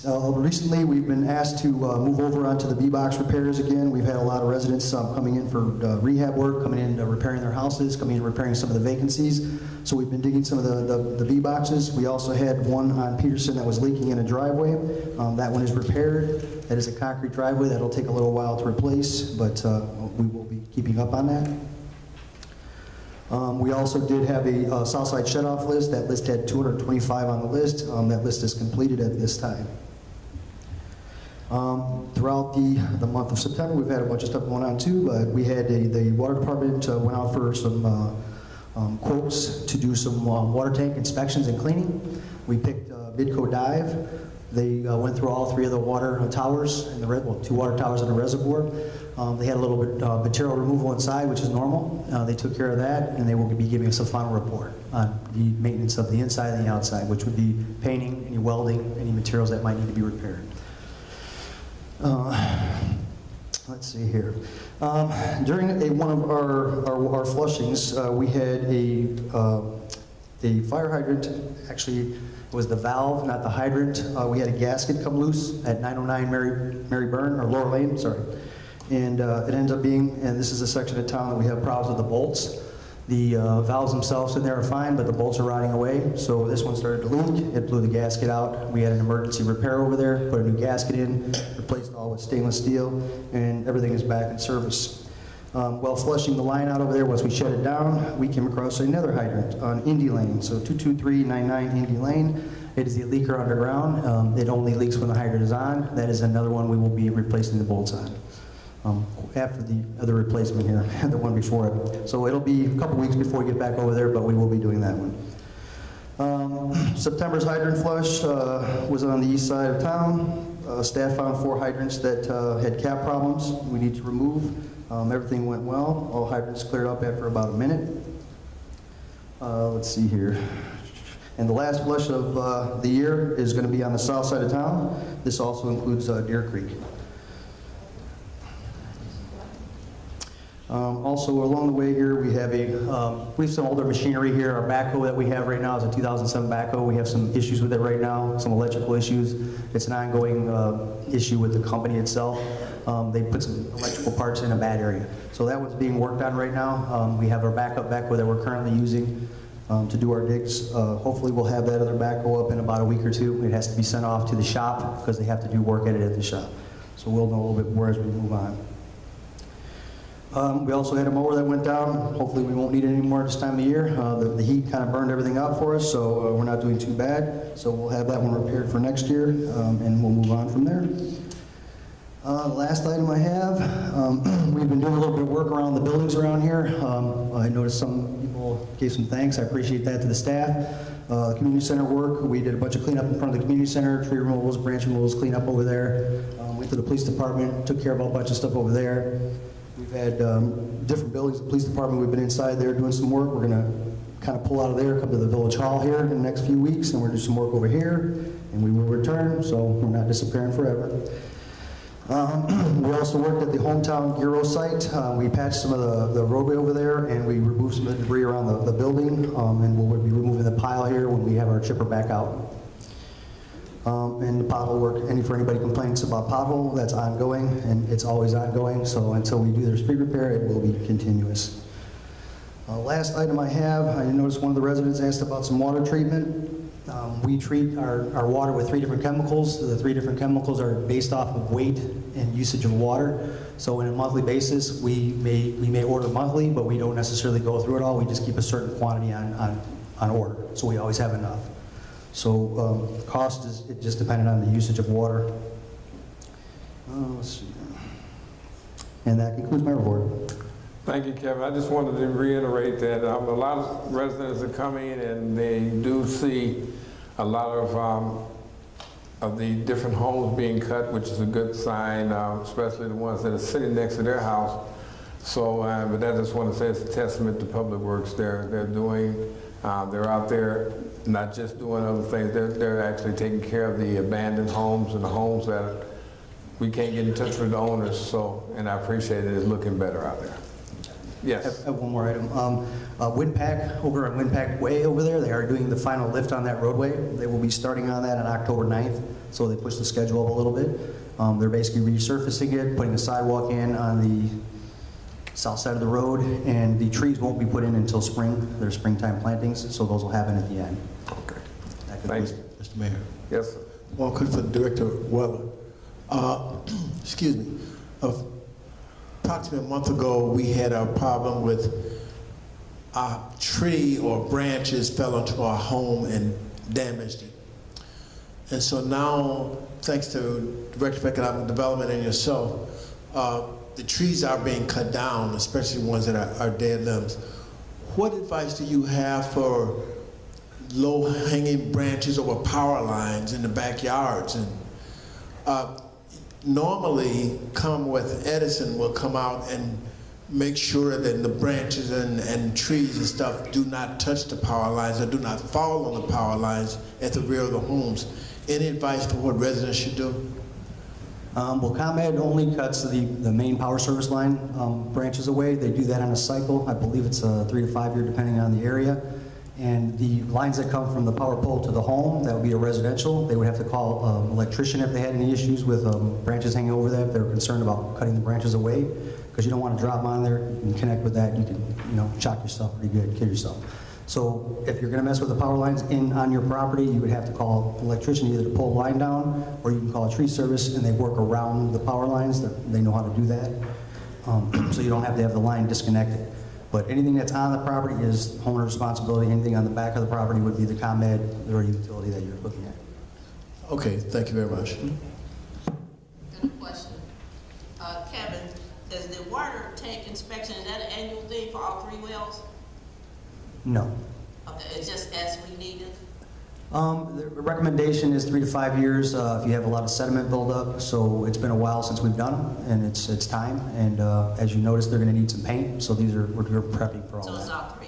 [SPEAKER 3] Recently, we've been asked to move over onto the B-box repairs again. We've had a lot of residents coming in for rehab work, coming in repairing their houses, coming in repairing some of the vacancies. So we've been digging some of the B-boxes. We also had one on Peterson that was leaking in a driveway. That one is repaired. That is a concrete driveway. That'll take a little while to replace, but we will be keeping up on that. We also did have a Southside shut-off list. That list had 225 on the list. That list is completed at this time. Throughout the month of September, we've had a bunch of stuff going on too, but we had the water department went out for some quotes to do some water tank inspections and cleaning. We picked Midco Dive. They went through all 3 of the water towers, and 2 water towers in the reservoir. They had a little bit of material removal inside, which is normal. They took care of that, and they will be giving us a final report on the maintenance of the inside and the outside, which would be painting, any welding, any materials that might need to be repaired. Let's see here. During one of our flushings, we had a fire hydrant. Actually, it was the valve, not the hydrant. We had a gasket come loose at 909 Mary Byrne, or Laura Lane, sorry. And it ends up being, and this is a section of town that we have problems with the bolts. The valves themselves in there are fine, but the bolts are rotting away. So this one started to leak. It blew the gasket out. We had an emergency repair over there, put a new gasket in, replaced it all with stainless steel, and everything is back in service. While flushing the line out over there, once we shut it down, we came across another hydrant on Indy Lane. So 22399 Indy Lane. It is a leaker underground. It only leaks when the hydrant is on. That is another one we will be replacing the bolts on. After the other replacement here, the one before it. So it'll be a couple weeks before we get back over there, but we will be doing that one. September's hydrant flush was on the east side of town. Staff found 4 hydrants that had cap problems we need to remove. Everything went well. All hydrants cleared up after about a minute. Let's see here. And the last flush of the year is going to be on the south side of town. This also includes Deer Creek. Also along the way here, we have some older machinery here. Our backhoe that we have right now is a 2007 backhoe. We have some issues with it right now, some electrical issues. It's an ongoing issue with the company itself. they put some electrical parts in a bad area. So that one's being worked on right now. We have our backup backhoe that we're currently using to do our digs. Hopefully we'll have that other backhoe up in about a week or two. It has to be sent off to the shop because they have to do work at it at the shop. So we'll know a little bit more as we move on. We also had a mower that went down. Hopefully we won't need it anymore this time of year. The heat kind of burned everything up for us, so we're not doing too bad. So we'll have that one repaired for next year, and we'll move on from there. Last item I have, we've been doing a little bit of work around the buildings around here. I noticed some people gave some thanks. I appreciate that to the staff. Community center work, we did a bunch of cleanup in front of the community center, tree removals, branch removals, cleanup over there. Went to the police department, took care of a bunch of stuff over there. We've had different buildings, the police department, we've been inside there doing some work. We're gonna kind of pull out of there, come to the village hall here in the next few weeks, and we're gonna do some work over here, and we will return, so we're not disappearing forever. We also worked at the hometown Giro site. We patched some of the roadway over there, and we removed some of the debris around the building, and we'll be removing the pile here when we have our chipper back out. And the pothole work, for anybody complains about pothole, that's ongoing, and it's always ongoing, so until we do their street repair, it will be continuous. Last item I have, I noticed one of the residents asked about some water treatment. We treat our water with 3 different chemicals. The 3 different chemicals are based off of weight and usage of water. So on a monthly basis, we may order monthly, but we don't necessarily go through it all. We just keep a certain quantity on order, so we always have enough. So cost is just dependent on the usage of water. Let's see. And that concludes my report.
[SPEAKER 1] Thank you, Kevin. I just wanted to reiterate that a lot of residents are coming and they do see a lot of the different homes being cut, which is a good sign, especially the ones that are sitting next to their house. So, but I just want to say it's a testament to Public Works. They're doing, they're out there not just doing other things, they're actually taking care of the abandoned homes and the homes that we can't get in touch with the owners. So, and I appreciate it. It's looking better out there. Yes.
[SPEAKER 3] I have one more item. Windpack, over on Windpack Way over there, they are doing the final lift on that roadway. They will be starting on that on October 9th, so they pushed the schedule up a little bit. They're basically resurfacing it, putting a sidewalk in on the south side of the road, and the trees won't be put in until spring. They're springtime plantings, so those will happen at the end.
[SPEAKER 1] Okay.
[SPEAKER 8] Thanks, Mr. Mayor.
[SPEAKER 1] Yes, sir.
[SPEAKER 8] One quick for Director Weller. Excuse me. Approximately a month ago, we had a problem with a tree or branches fell onto our home and damaged it. And so now, thanks to Director of Economic Development and yourself, the trees are being cut down, especially ones that are dead limbs. What advice do you have for low-hanging branches over power lines in the backyards? And normally, come with Edison will come out and make sure that the branches and trees and stuff do not touch the power lines or do not fall on the power lines at the rear of the homes. Any advice for what residents should do?
[SPEAKER 3] Well, ComEd only cuts the main power service line branches away. They do that on a cycle. I believe it's 3 to 5 year, depending on the area. And the lines that come from the power pole to the home, that would be a residential. They would have to call an electrician if they had any issues with branches hanging over that, if they're concerned about cutting the branches away, because you don't want to drop them on there and connect with that. You can, shock yourself pretty good, kill yourself. So if you're going to mess with the power lines on your property, you would have to call an electrician either to pull a line down, or you can call a tree service, and they work around the power lines. They know how to do that, so you don't have to have the line disconnected. But anything that's on the property is homeowner responsibility. Anything on the back of the property would be the ComEd or utility that you're looking at.
[SPEAKER 8] Okay, thank you very much.
[SPEAKER 12] Good question. Kevin, is the water tank inspection, is that an annual thing for all 3 wells?
[SPEAKER 3] No.
[SPEAKER 12] Okay, it's just as we need it?
[SPEAKER 3] The recommendation is 3 to 5 years if you have a lot of sediment buildup. So it's been a while since we've done them, and it's time. And as you notice, they're going to need some paint. So we're prepping for all that.
[SPEAKER 12] So it's all 3.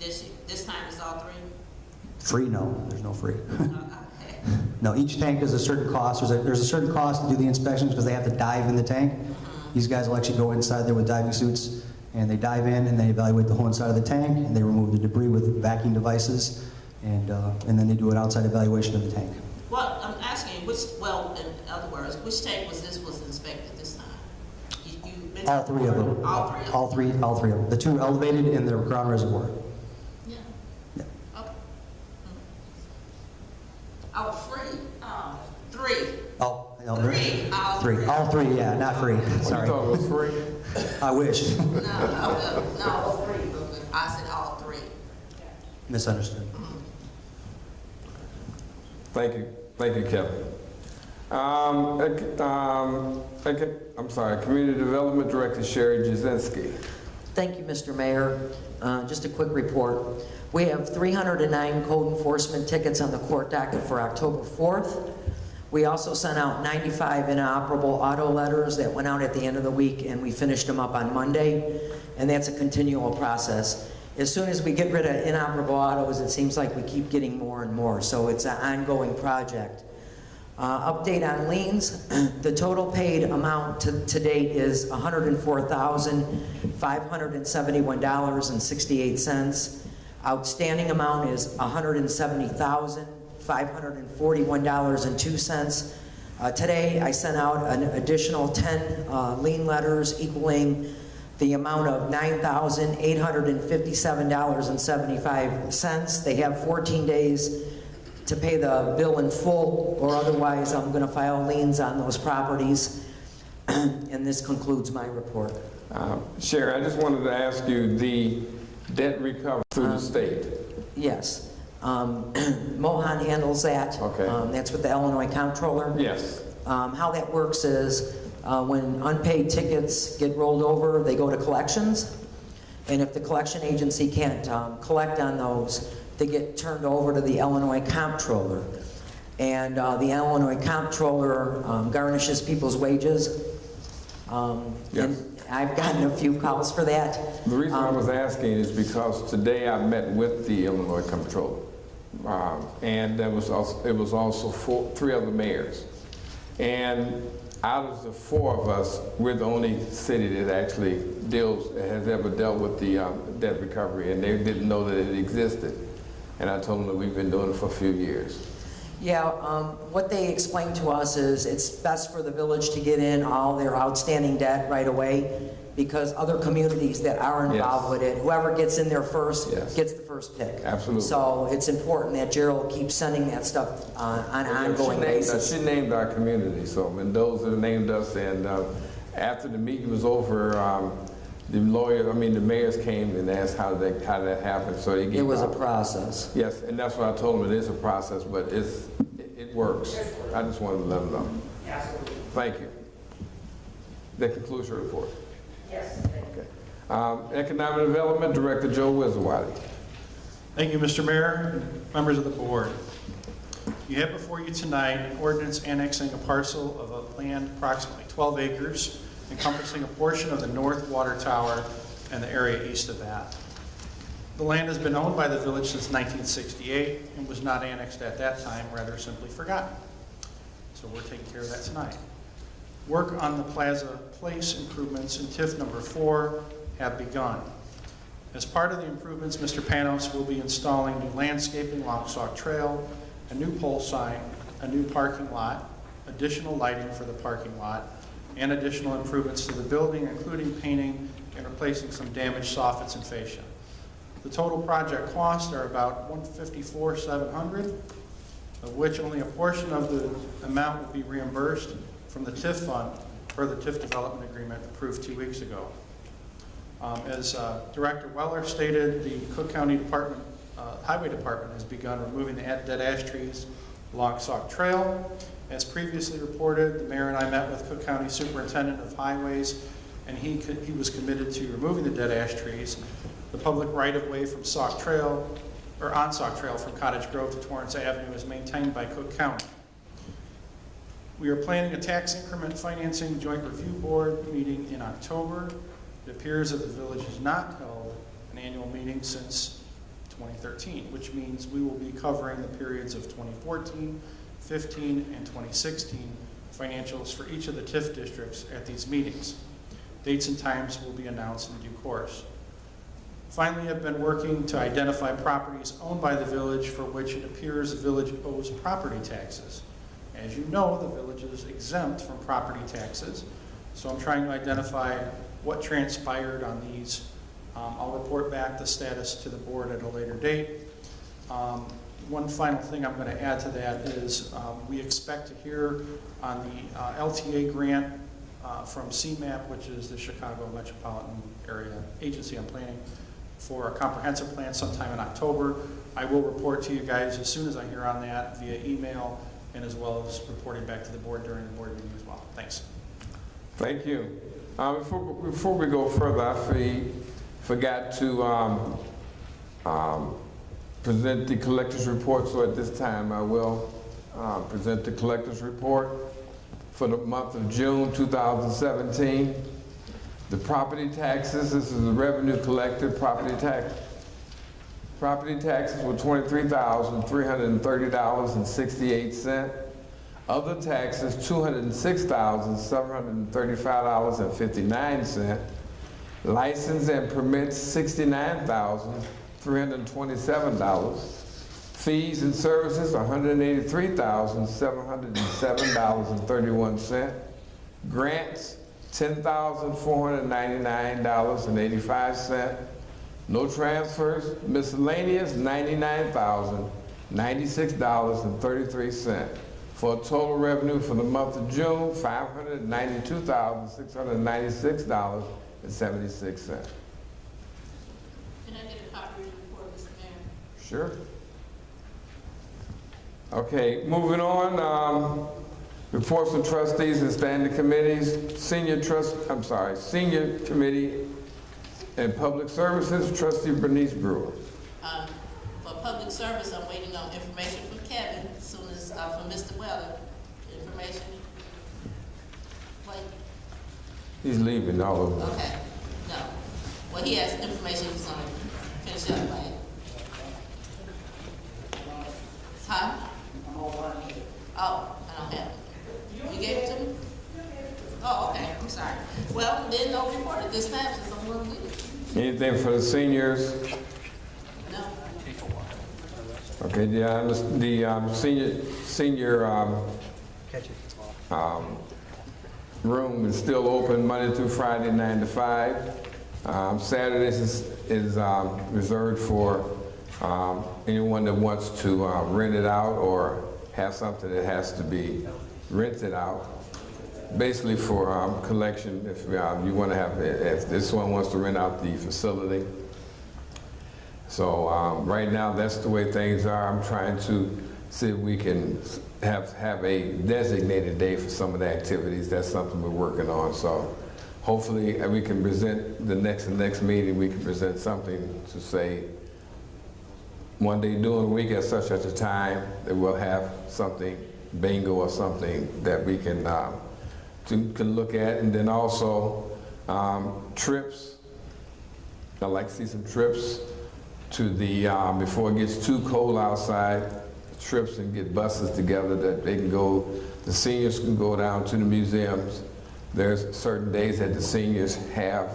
[SPEAKER 12] This time it's all 3?
[SPEAKER 3] Free? No, there's no free.
[SPEAKER 12] Okay.
[SPEAKER 3] No, each tank is a certain cost. There's a certain cost to do the inspections because they have to dive in the tank. These guys will actually go inside there with diving suits, and they dive in and they evaluate the whole inside of the tank, and they remove the debris with vacuum devices. And then they do an outside evaluation of the tank.
[SPEAKER 12] Well, I'm asking, in other words, which tank was inspected this time?
[SPEAKER 3] All three of them.
[SPEAKER 12] All three of them?
[SPEAKER 3] All three of them. The two elevated and the ground reservoir.
[SPEAKER 12] Yeah.
[SPEAKER 3] Yeah.
[SPEAKER 12] Okay. Oh, free, three.
[SPEAKER 3] Oh, no,
[SPEAKER 12] Three. All
[SPEAKER 3] three. All three, yeah, not free. Sorry.
[SPEAKER 1] You thought it was free?
[SPEAKER 3] I wish.
[SPEAKER 12] No, three. I said all three.
[SPEAKER 3] Misunderstood.
[SPEAKER 1] Thank you, Kevin. I'm sorry, Community Development Director Sherry Jasinski.
[SPEAKER 16] Thank you, Mr. Mayor. Just a quick report. We have 309 code enforcement tickets on the court docket for October 4th. We also sent out 95 inoperable auto letters that went out at the end of the week, and we finished them up on Monday, and that's a continual process. As soon as we get rid of inoperable autos, it seems like we keep getting more and more, so it's an ongoing project. Update on liens. The total paid amount to date is $104,571.68. Outstanding amount is $170,541.02. Today, I sent out an additional 10 lien letters equaling the amount of $9,857.75. They have 14 days to pay the bill in full, or otherwise I'm going to file liens on those properties. And this concludes my report.
[SPEAKER 1] Sherry, I just wanted to ask you, the debt recovery through the state.
[SPEAKER 16] Yes. Mohan handles that.
[SPEAKER 1] Okay.
[SPEAKER 16] That's with the Illinois Comptroller.
[SPEAKER 1] Yes.
[SPEAKER 16] How that works is when unpaid tickets get rolled over, they go to collections. And if the collection agency can't collect on those, they get turned over to the Illinois Comptroller. And the Illinois Comptroller garnishes people's wages.
[SPEAKER 1] Yes.
[SPEAKER 16] And I've gotten a few calls for that.
[SPEAKER 1] The reason I was asking is because today I met with the Illinois Comptroller. And it was also three other mayors. And out of the four of us, we're the only city that actually has ever dealt with the debt recovery, and they didn't know that it existed. And I told them that we've been doing it for a few years.
[SPEAKER 16] Yeah, what they explained to us is it's best for the village to get in all their outstanding debt right away, because other communities that are involved with it, whoever gets in there first gets the first pick.
[SPEAKER 1] Absolutely.
[SPEAKER 16] So it's important that Gerald keeps sending that stuff on an ongoing basis.
[SPEAKER 1] She named our community, so Mendoza named us, and after the meeting was over, the mayors came and asked how that happened. So they gave
[SPEAKER 16] it was a process.
[SPEAKER 1] Yes, and that's what I told them. It is a process, but it works. I just wanted to let them know.
[SPEAKER 9] Absolutely.
[SPEAKER 1] Thank you. That concludes your report.
[SPEAKER 9] Yes.
[SPEAKER 1] Okay. Economic Development Director Joe Wisawati.
[SPEAKER 13] Thank you, Mr. Mayor, members of the board. You have before you tonight an ordinance annexing a parcel of land approximately 12 acres, encompassing a portion of the north water tower and the area east of that. The land has been owned by the village since 1968 and was not annexed at that time, rather simply forgotten. So we're taking care of that tonight. Work on the Plaza Place improvements in TIF number 4 have begun. As part of the improvements, Mr. Panos will be installing new landscaping along Sauk Trail, a new pole sign, a new parking lot, additional lighting for the parking lot, and additional improvements to the building, including painting and replacing some damaged soffits and fascia. The total project costs are about $154,700, of which only a portion of the amount will be reimbursed from the TIF fund per the TIF development agreement approved 2 weeks ago. As Director Weller stated, the Cook County Highway Department has begun removing the dead ash trees along Sauk Trail. As previously reported, the mayor and I met with Cook County Superintendent of Highways, and he was committed to removing the dead ash trees. The public right-of-way from Sauk Trail, or on Sauk Trail from Cottage Grove to Torrance Avenue is maintained by Cook County. We are planning a tax increment financing joint review board meeting in October. It appears that the village has not held an annual meeting since 2013, which means we will be covering the periods of 2014, 15, and 2016 financials for each of the TIF districts at these meetings. Dates and times will be announced in due course. Finally, I've been working to identify properties owned by the village for which it appears the village owes property taxes. As you know, the village is exempt from property taxes, so I'm trying to identify what transpired on these. I'll report back the status to the board at a later date. One final thing I'm going to add to that is we expect to hear on the LTA grant from CMAP, which is the Chicago Metropolitan Area Agency on Planning, for a comprehensive plan sometime in October. I will report to you guys as soon as I hear on that via email, and as well as reporting back to the board during the board meeting as well. Thanks.
[SPEAKER 1] Thank you. Before we go further, I forgot to present the collector's report, so at this time I will present the collector's report for the month of June 2017. The property taxes, this is the revenue collected, property taxes were $23,330.68. Other taxes, $206,735.59. License and permits, $69,327. Fees and services, $183,707.31. Grants, $10,499.85. No transfers, miscellaneous, $99,096.33. For a total revenue for the month of June, $592,696.76.
[SPEAKER 12] Can I get a copy of the report, Mr. Mayor?
[SPEAKER 1] Sure. Okay, moving on. Reports from trustees and standing committees. Senior Committee and Public Services, Trustee Bernice Brewer.
[SPEAKER 12] For public service, I'm waiting on information from Kevin, as soon as, from Mr. Weller, information. Wait.
[SPEAKER 1] He's leaving all of them.
[SPEAKER 12] Okay, no. Well, he has information he's gonna finish up by. Huh? Oh, I don't have it. You gave it to me? Oh, okay, I'm sorry. Well, then no report at this time, since I'm gonna get it.
[SPEAKER 1] Anything for the seniors?
[SPEAKER 12] No.
[SPEAKER 1] Okay, the senior room is still open Monday through Friday, 9 to 5. Saturdays is reserved for anyone that wants to rent it out or have something that has to be rented out. Basically for collection, if you want to have, if this one wants to rent out the facility. So right now, that's the way things are. I'm trying to see if we can have a designated day for some of the activities. That's something we're working on. So hopefully we can present the next meeting, we can present something to say one day during the week at such a time that we'll have something, bingo or something that we can look at. And then also trips. I'd like to see some trips to the, before it gets too cold outside, trips and get buses together that they can go, the seniors can go down to the museums. There's certain days that the seniors have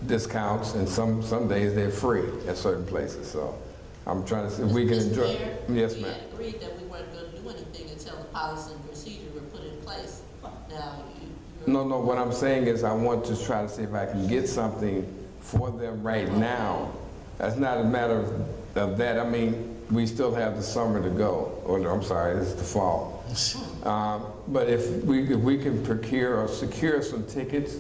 [SPEAKER 1] discounts, and some days they're free at certain places. So I'm trying to see if we can enjoy. Yes, ma'am.
[SPEAKER 12] We had agreed that we weren't going to do anything until the policy and procedure were put in place. Now,
[SPEAKER 1] No, what I'm saying is I want to try to see if I can get something for them right now. That's not a matter of that. I mean, we still have the summer to go, or I'm sorry, it's the fall. But if we can procure or secure some tickets,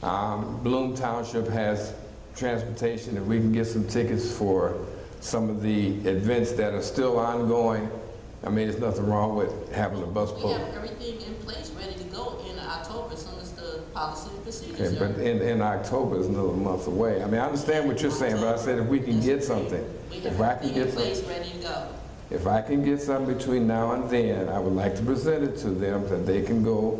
[SPEAKER 1] Bloom Township has transportation. If we can get some tickets for some of the events that are still ongoing, I mean, there's nothing wrong with having a bus pull.
[SPEAKER 12] we have everything in place, ready to go in October, as soon as the policy and procedures
[SPEAKER 1] Okay, but in October is another month away. I mean, I understand what you're saying, but I said if we can get something, if I can get something,
[SPEAKER 12] ready to go.
[SPEAKER 1] if I can get something between now and then, I would like to present it to them that they can go.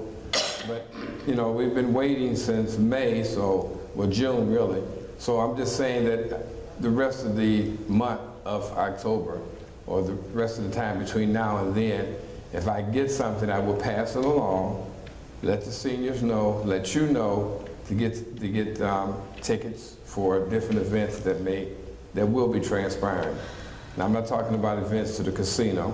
[SPEAKER 1] But, you know, we've been waiting since May, well, June really. So I'm just saying that the rest of the month of October, or the rest of the time between now and then, if I get something, I will pass it along, let the seniors know, let you know, to get tickets for different events that will be transpiring. Now, I'm not talking about events to the casino,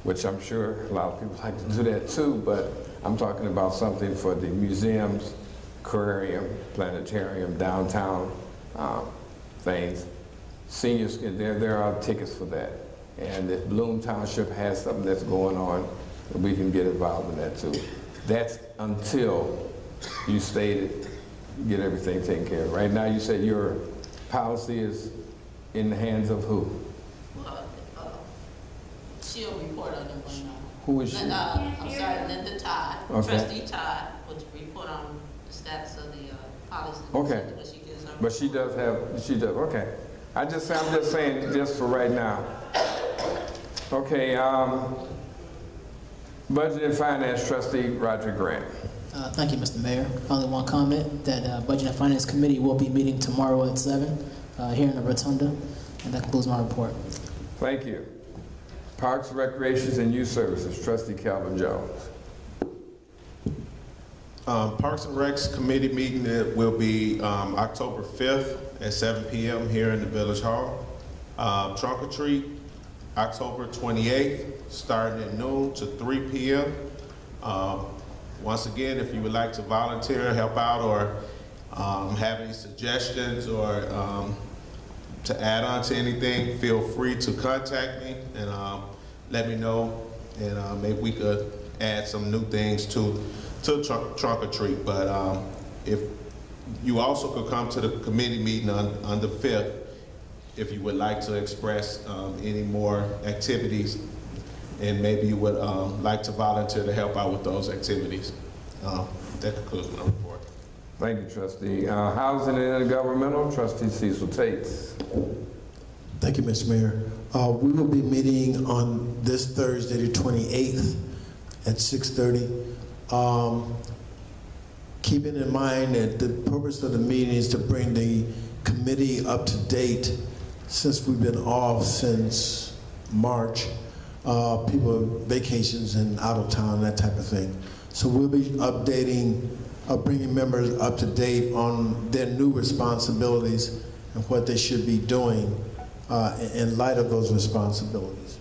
[SPEAKER 1] which I'm sure a lot of people like to do that too, but I'm talking about something for the museums, aquarium, planetarium, downtown things. Seniors, there are tickets for that. And if Bloom Township has something that's going on, we can get involved in that too. That's until you stated, get everything taken care of. Right now you said your policy is in the hands of who?
[SPEAKER 12] Well, she'll report on them right now.
[SPEAKER 1] Who is she?
[SPEAKER 12] I'm sorry, Linda Todd,
[SPEAKER 1] Okay.
[SPEAKER 12] trustee Todd, would report on the status of the policy.
[SPEAKER 1] Okay.
[SPEAKER 12] When she gives her
[SPEAKER 1] But she does have, okay. I'm just saying, just for right now. Okay, Budget and Finance Trustee Roger Grant.
[SPEAKER 17] Thank you, Mr. Mayor. Only one comment, that Budget and Finance Committee will be meeting tomorrow at 7 here in the Rotunda, and that concludes my report.
[SPEAKER 1] Thank you. Parks, Recreations, and Youth Services, Trustee Calvin Jones.
[SPEAKER 18] Parks and Recs Committee meeting will be October 5th at 7 p.m. here in the Village Hall. Trunk or Treat, October 28th, starting at noon to 3 p.m. Once again, if you would like to volunteer, help out, or have any suggestions or to add on to anything, feel free to contact me and let me know, and maybe we could add some new things to Trunk or Treat. But if you also could come to the committee meeting on the 5th if you would like to express any more activities, and maybe you would like to volunteer to help out with those activities. That concludes my report.
[SPEAKER 1] Thank you, Trustee. Housing and Intergovernmental, Trustee Cecil Tates.
[SPEAKER 8] Thank you, Mr. Mayor. We will be meeting on this Thursday, the 28th at 6:30. Keeping in mind that the purpose of the meeting is to bring the committee up to date, since we've been off since March. People vacations and out of town, that type of thing. So we'll be updating, bringing members up to date on their new responsibilities and what they should be doing in light of those responsibilities.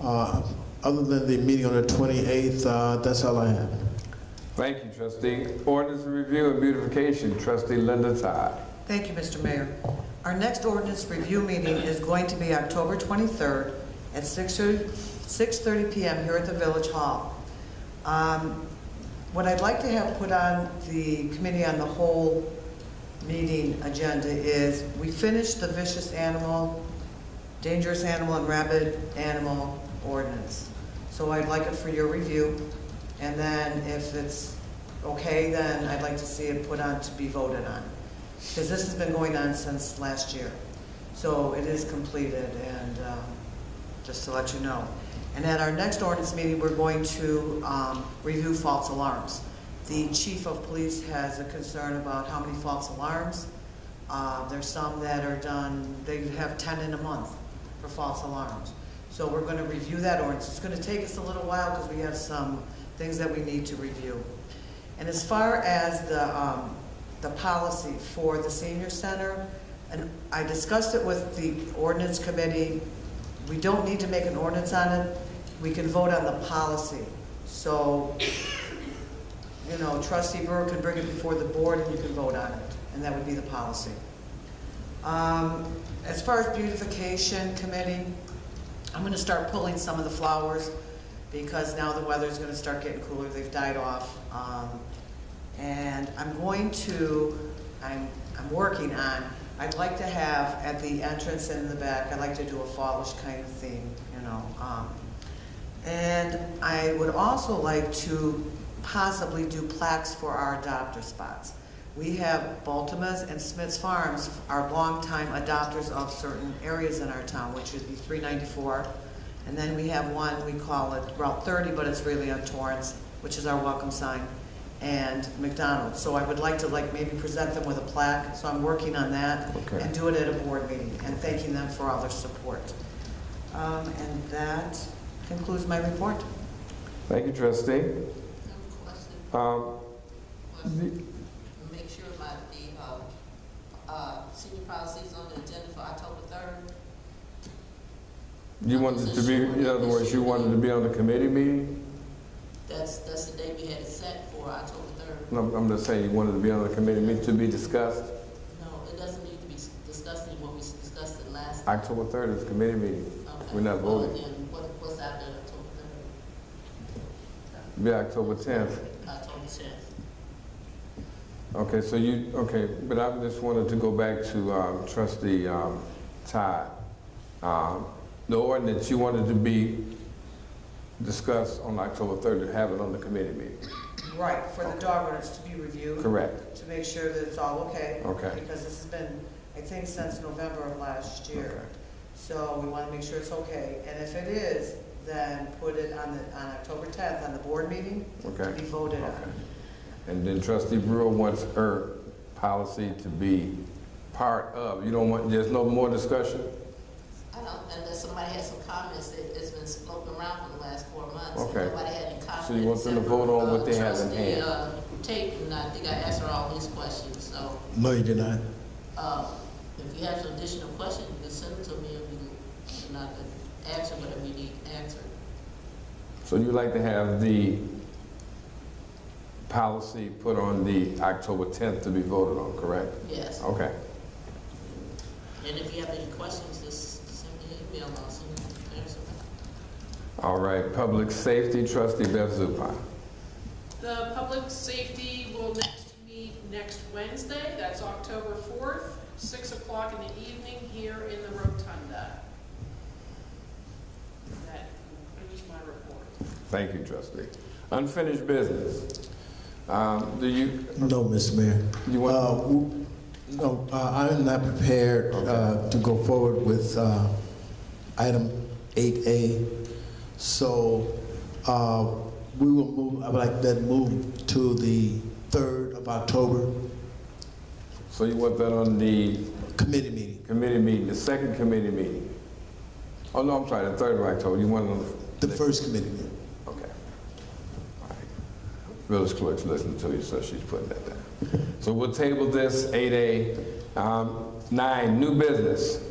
[SPEAKER 8] Other than the meeting on the 28th, that's all I have.
[SPEAKER 1] Thank you, Trustee. Ordinance Review and Beautification, Trustee Linda Todd.
[SPEAKER 16] Thank you, Mr. Mayor. Our next ordinance review meeting is going to be October 23rd at 6:30 p.m. here at the Village Hall. What I'd like to have put on the Committee on the Whole meeting agenda is we finished the vicious animal, dangerous animal, and rabid animal ordinance. So I'd like it for your review, and then if it's okay, then I'd like to see it put on to be voted on. Because this has been going on since last year. So it is completed, and just to let you know. And at our next ordinance meeting, we're going to review false alarms. The chief of police has a concern about how many false alarms. There's some that are done, they have 10 in a month for false alarms. So we're going to review that ordinance. It's going to take us a little while because we have some things that we need to review. And as far as the policy for the senior center, and I discussed it with the ordinance committee. We don't need to make an ordinance on it. We can vote on the policy. So, you know, Trustee Burr can bring it before the board and you can vote on it, and that would be the policy. As far as beautification committee, I'm going to start pulling some of the flowers because now the weather's going to start getting cooler. They've died off. And I'm working on, I'd like to have at the entrance and in the back, I'd like to do a fallish kind of theme, you know. And I would also like to possibly do plaques for our adopter spots. We have Baltima's and Smith's Farms are longtime adopters of certain areas in our town, which would be 394. And then we have one, we call it Route 30, but it's really on Torrance, which is our welcome sign, and McDonald's. So I would like to maybe present them with a plaque. So I'm working on that and do it at a board meeting and thanking them for all their support. And that concludes my report.
[SPEAKER 1] Thank you, Trustee.
[SPEAKER 12] Make sure the senior policy is on the agenda for October 3rd.
[SPEAKER 1] You wanted it to be, in other words, you wanted to be on the committee meeting?
[SPEAKER 12] That's the day we had it set for, October 3rd.
[SPEAKER 1] No, I'm just saying you wanted to be on the committee meeting to be discussed.
[SPEAKER 12] No, it doesn't need to be discussed anymore. We discussed it last.
[SPEAKER 1] October 3rd is committee meeting.
[SPEAKER 12] Okay.
[SPEAKER 1] We're not
[SPEAKER 12] Well,
[SPEAKER 1] voting.
[SPEAKER 12] then what's after October 3rd?
[SPEAKER 1] Be October 10th.
[SPEAKER 12] October 10th.
[SPEAKER 1] Okay, so but I just wanted to go back to Trustee Todd. The ordinance you wanted to be discussed on October 3rd, to have it on the committee meeting.
[SPEAKER 9] Right, for the dog ordinance to be reviewed.
[SPEAKER 1] Correct.
[SPEAKER 9] To make sure that it's all okay.
[SPEAKER 1] Okay.
[SPEAKER 9] Because this has been, I think, since November of last year.
[SPEAKER 1] Okay.
[SPEAKER 9] So we want to make sure it's okay. And if it is, then put it on October 10th on the board meeting
[SPEAKER 1] Okay.
[SPEAKER 9] to be voted on.
[SPEAKER 1] Okay. And then Trustee Brewer wants her policy to be part of. You don't want, there's no more discussion?
[SPEAKER 12] I don't, unless somebody has some comments, it's been floating around for the last 4 months.
[SPEAKER 1] Okay.
[SPEAKER 12] Nobody had any comments.
[SPEAKER 1] So you want them to vote on what they have in hand?
[SPEAKER 12] Tate, and I think I asked her all these questions, so,
[SPEAKER 8] No, you did not.
[SPEAKER 12] if you have some additional questions, you can send them to me, and we can not answer whatever you need answered.
[SPEAKER 1] So you like to have the policy put on the October 10th to be voted on, correct?
[SPEAKER 12] Yes.
[SPEAKER 1] Okay.
[SPEAKER 12] And if you have any questions, just send me an email, I'll send you an answer.
[SPEAKER 1] All right, public safety, Trustee Beth Zupan.
[SPEAKER 19] The public safety will next meet next Wednesday, that's October 4th, 6 o'clock in the evening here in the Rotunda. That concludes my report.
[SPEAKER 1] Thank you, Trustee. Unfinished business. Do you?
[SPEAKER 8] No, Mr. Mayor.
[SPEAKER 1] You want?
[SPEAKER 8] No, I'm not prepared to go forward with item 8A. So we will move, I would like that move to the 3rd of October.
[SPEAKER 1] So you want that on the
[SPEAKER 8] committee meeting?
[SPEAKER 1] Committee meeting, the second committee meeting. Oh, no, I'm sorry, the 3rd of October. You want it on
[SPEAKER 8] the first committee meeting.
[SPEAKER 1] Okay. All right. Village clerk's listening to you, so she's putting that down. So we'll table this, 8A. 9, new business.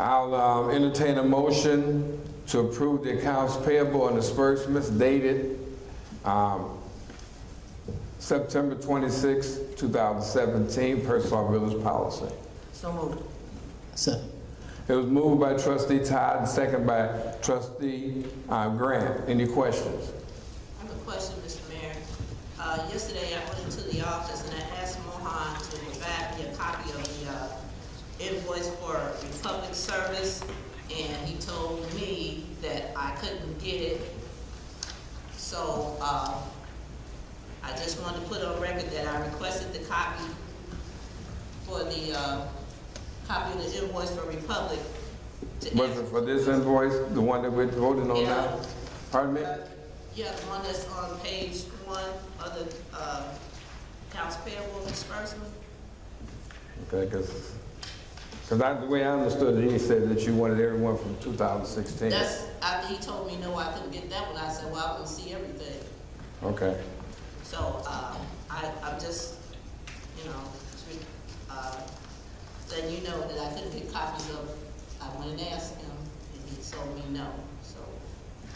[SPEAKER 1] I'll entertain a motion to approve the accounts payable and disbursements dated September 26, 2017, per Sauk Village policy.
[SPEAKER 9] So moved.
[SPEAKER 17] Second.
[SPEAKER 1] It was moved by Trustee Todd, second by Trustee Grant. Any questions?
[SPEAKER 12] I have a question, Mr. Mayor. Yesterday, I went into the office and I asked Mohan to provide me a copy of the invoice for Republic Service, and he told me that I couldn't get it. So I just wanted to put on record that I requested the copy for the copy of the invoice for Republic.
[SPEAKER 1] Was it for this invoice, the one that we're voting on now? Pardon me?
[SPEAKER 12] Yeah, the one that's on page 1 of the accounts payable disbursement.
[SPEAKER 1] Okay, because the way I understood it, he said that you wanted everyone from 2016.
[SPEAKER 12] That's after he told me no, I couldn't get that one. I said, well, I want to see everything.
[SPEAKER 1] Okay.
[SPEAKER 12] So I'm just, letting you know that I couldn't get copies of. I went and asked him, and he told me no. So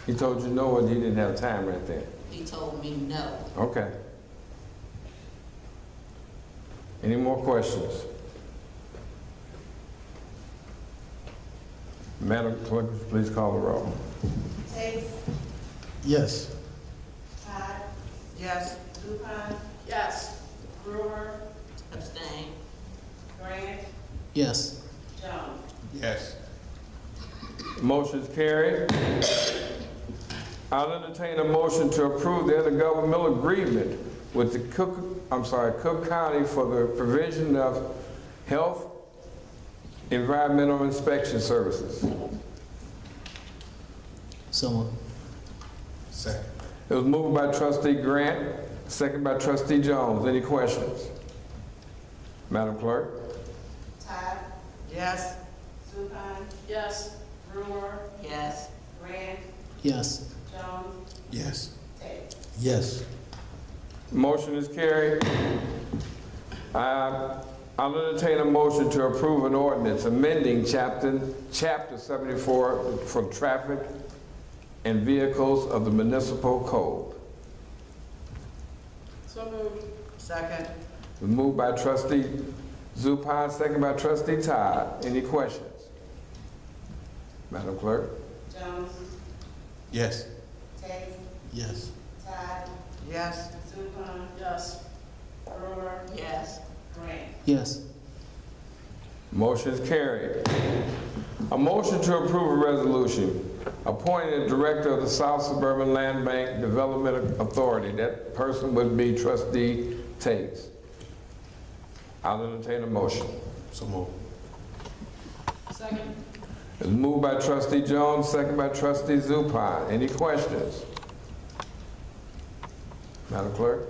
[SPEAKER 1] He told you no, or he didn't have time right there?
[SPEAKER 12] he told me no.
[SPEAKER 1] Okay. Any more questions? Madam Clerk, please call the roll.
[SPEAKER 4] Tate?
[SPEAKER 8] Yes.
[SPEAKER 4] Todd?
[SPEAKER 9] Yes.
[SPEAKER 4] Zupan?
[SPEAKER 19] Yes.
[SPEAKER 4] Brewer?
[SPEAKER 12] Abstain.
[SPEAKER 4] Grant?
[SPEAKER 17] Yes.
[SPEAKER 4] Jones?
[SPEAKER 18] Yes.
[SPEAKER 1] Motion's carried. I'll entertain a motion to approve the intergovernmental agreement with the Cook County for the provision of health environmental inspection services.
[SPEAKER 17] So moved.
[SPEAKER 18] Second.
[SPEAKER 1] It was moved by Trustee Grant, second by Trustee Jones. Any questions? Madam Clerk?
[SPEAKER 4] Todd?
[SPEAKER 9] Yes.
[SPEAKER 4] Zupan?
[SPEAKER 19] Yes.
[SPEAKER 4] Brewer?
[SPEAKER 12] Yes.
[SPEAKER 4] Grant?
[SPEAKER 17] Yes.
[SPEAKER 4] Jones?
[SPEAKER 8] Yes.
[SPEAKER 4] Tate?
[SPEAKER 8] Yes.
[SPEAKER 1] Motion is carried. I'll entertain a motion to approve an ordinance amending chapter 74 for traffic and vehicles of the municipal code.
[SPEAKER 19] So moved.
[SPEAKER 2] Second.
[SPEAKER 1] Moved by trustee Zupan, second by trustee Todd. Any questions? Madam Clerk?
[SPEAKER 7] Jones.
[SPEAKER 18] Yes.
[SPEAKER 7] Tate.
[SPEAKER 18] Yes.
[SPEAKER 7] Todd.
[SPEAKER 2] Yes.
[SPEAKER 7] Zupan.
[SPEAKER 19] Yes.
[SPEAKER 7] Brewer.
[SPEAKER 12] Yes.
[SPEAKER 7] Grant.
[SPEAKER 17] Yes.
[SPEAKER 1] Motion is carried. A motion to approve a resolution appointing a director of the South Suburban Land Bank Development Authority. That person would be trustee Tate. I'll entertain a motion.
[SPEAKER 18] So moved.
[SPEAKER 19] Second.
[SPEAKER 1] It's moved by trustee Jones, second by trustee Zupan. Any questions? Madam Clerk?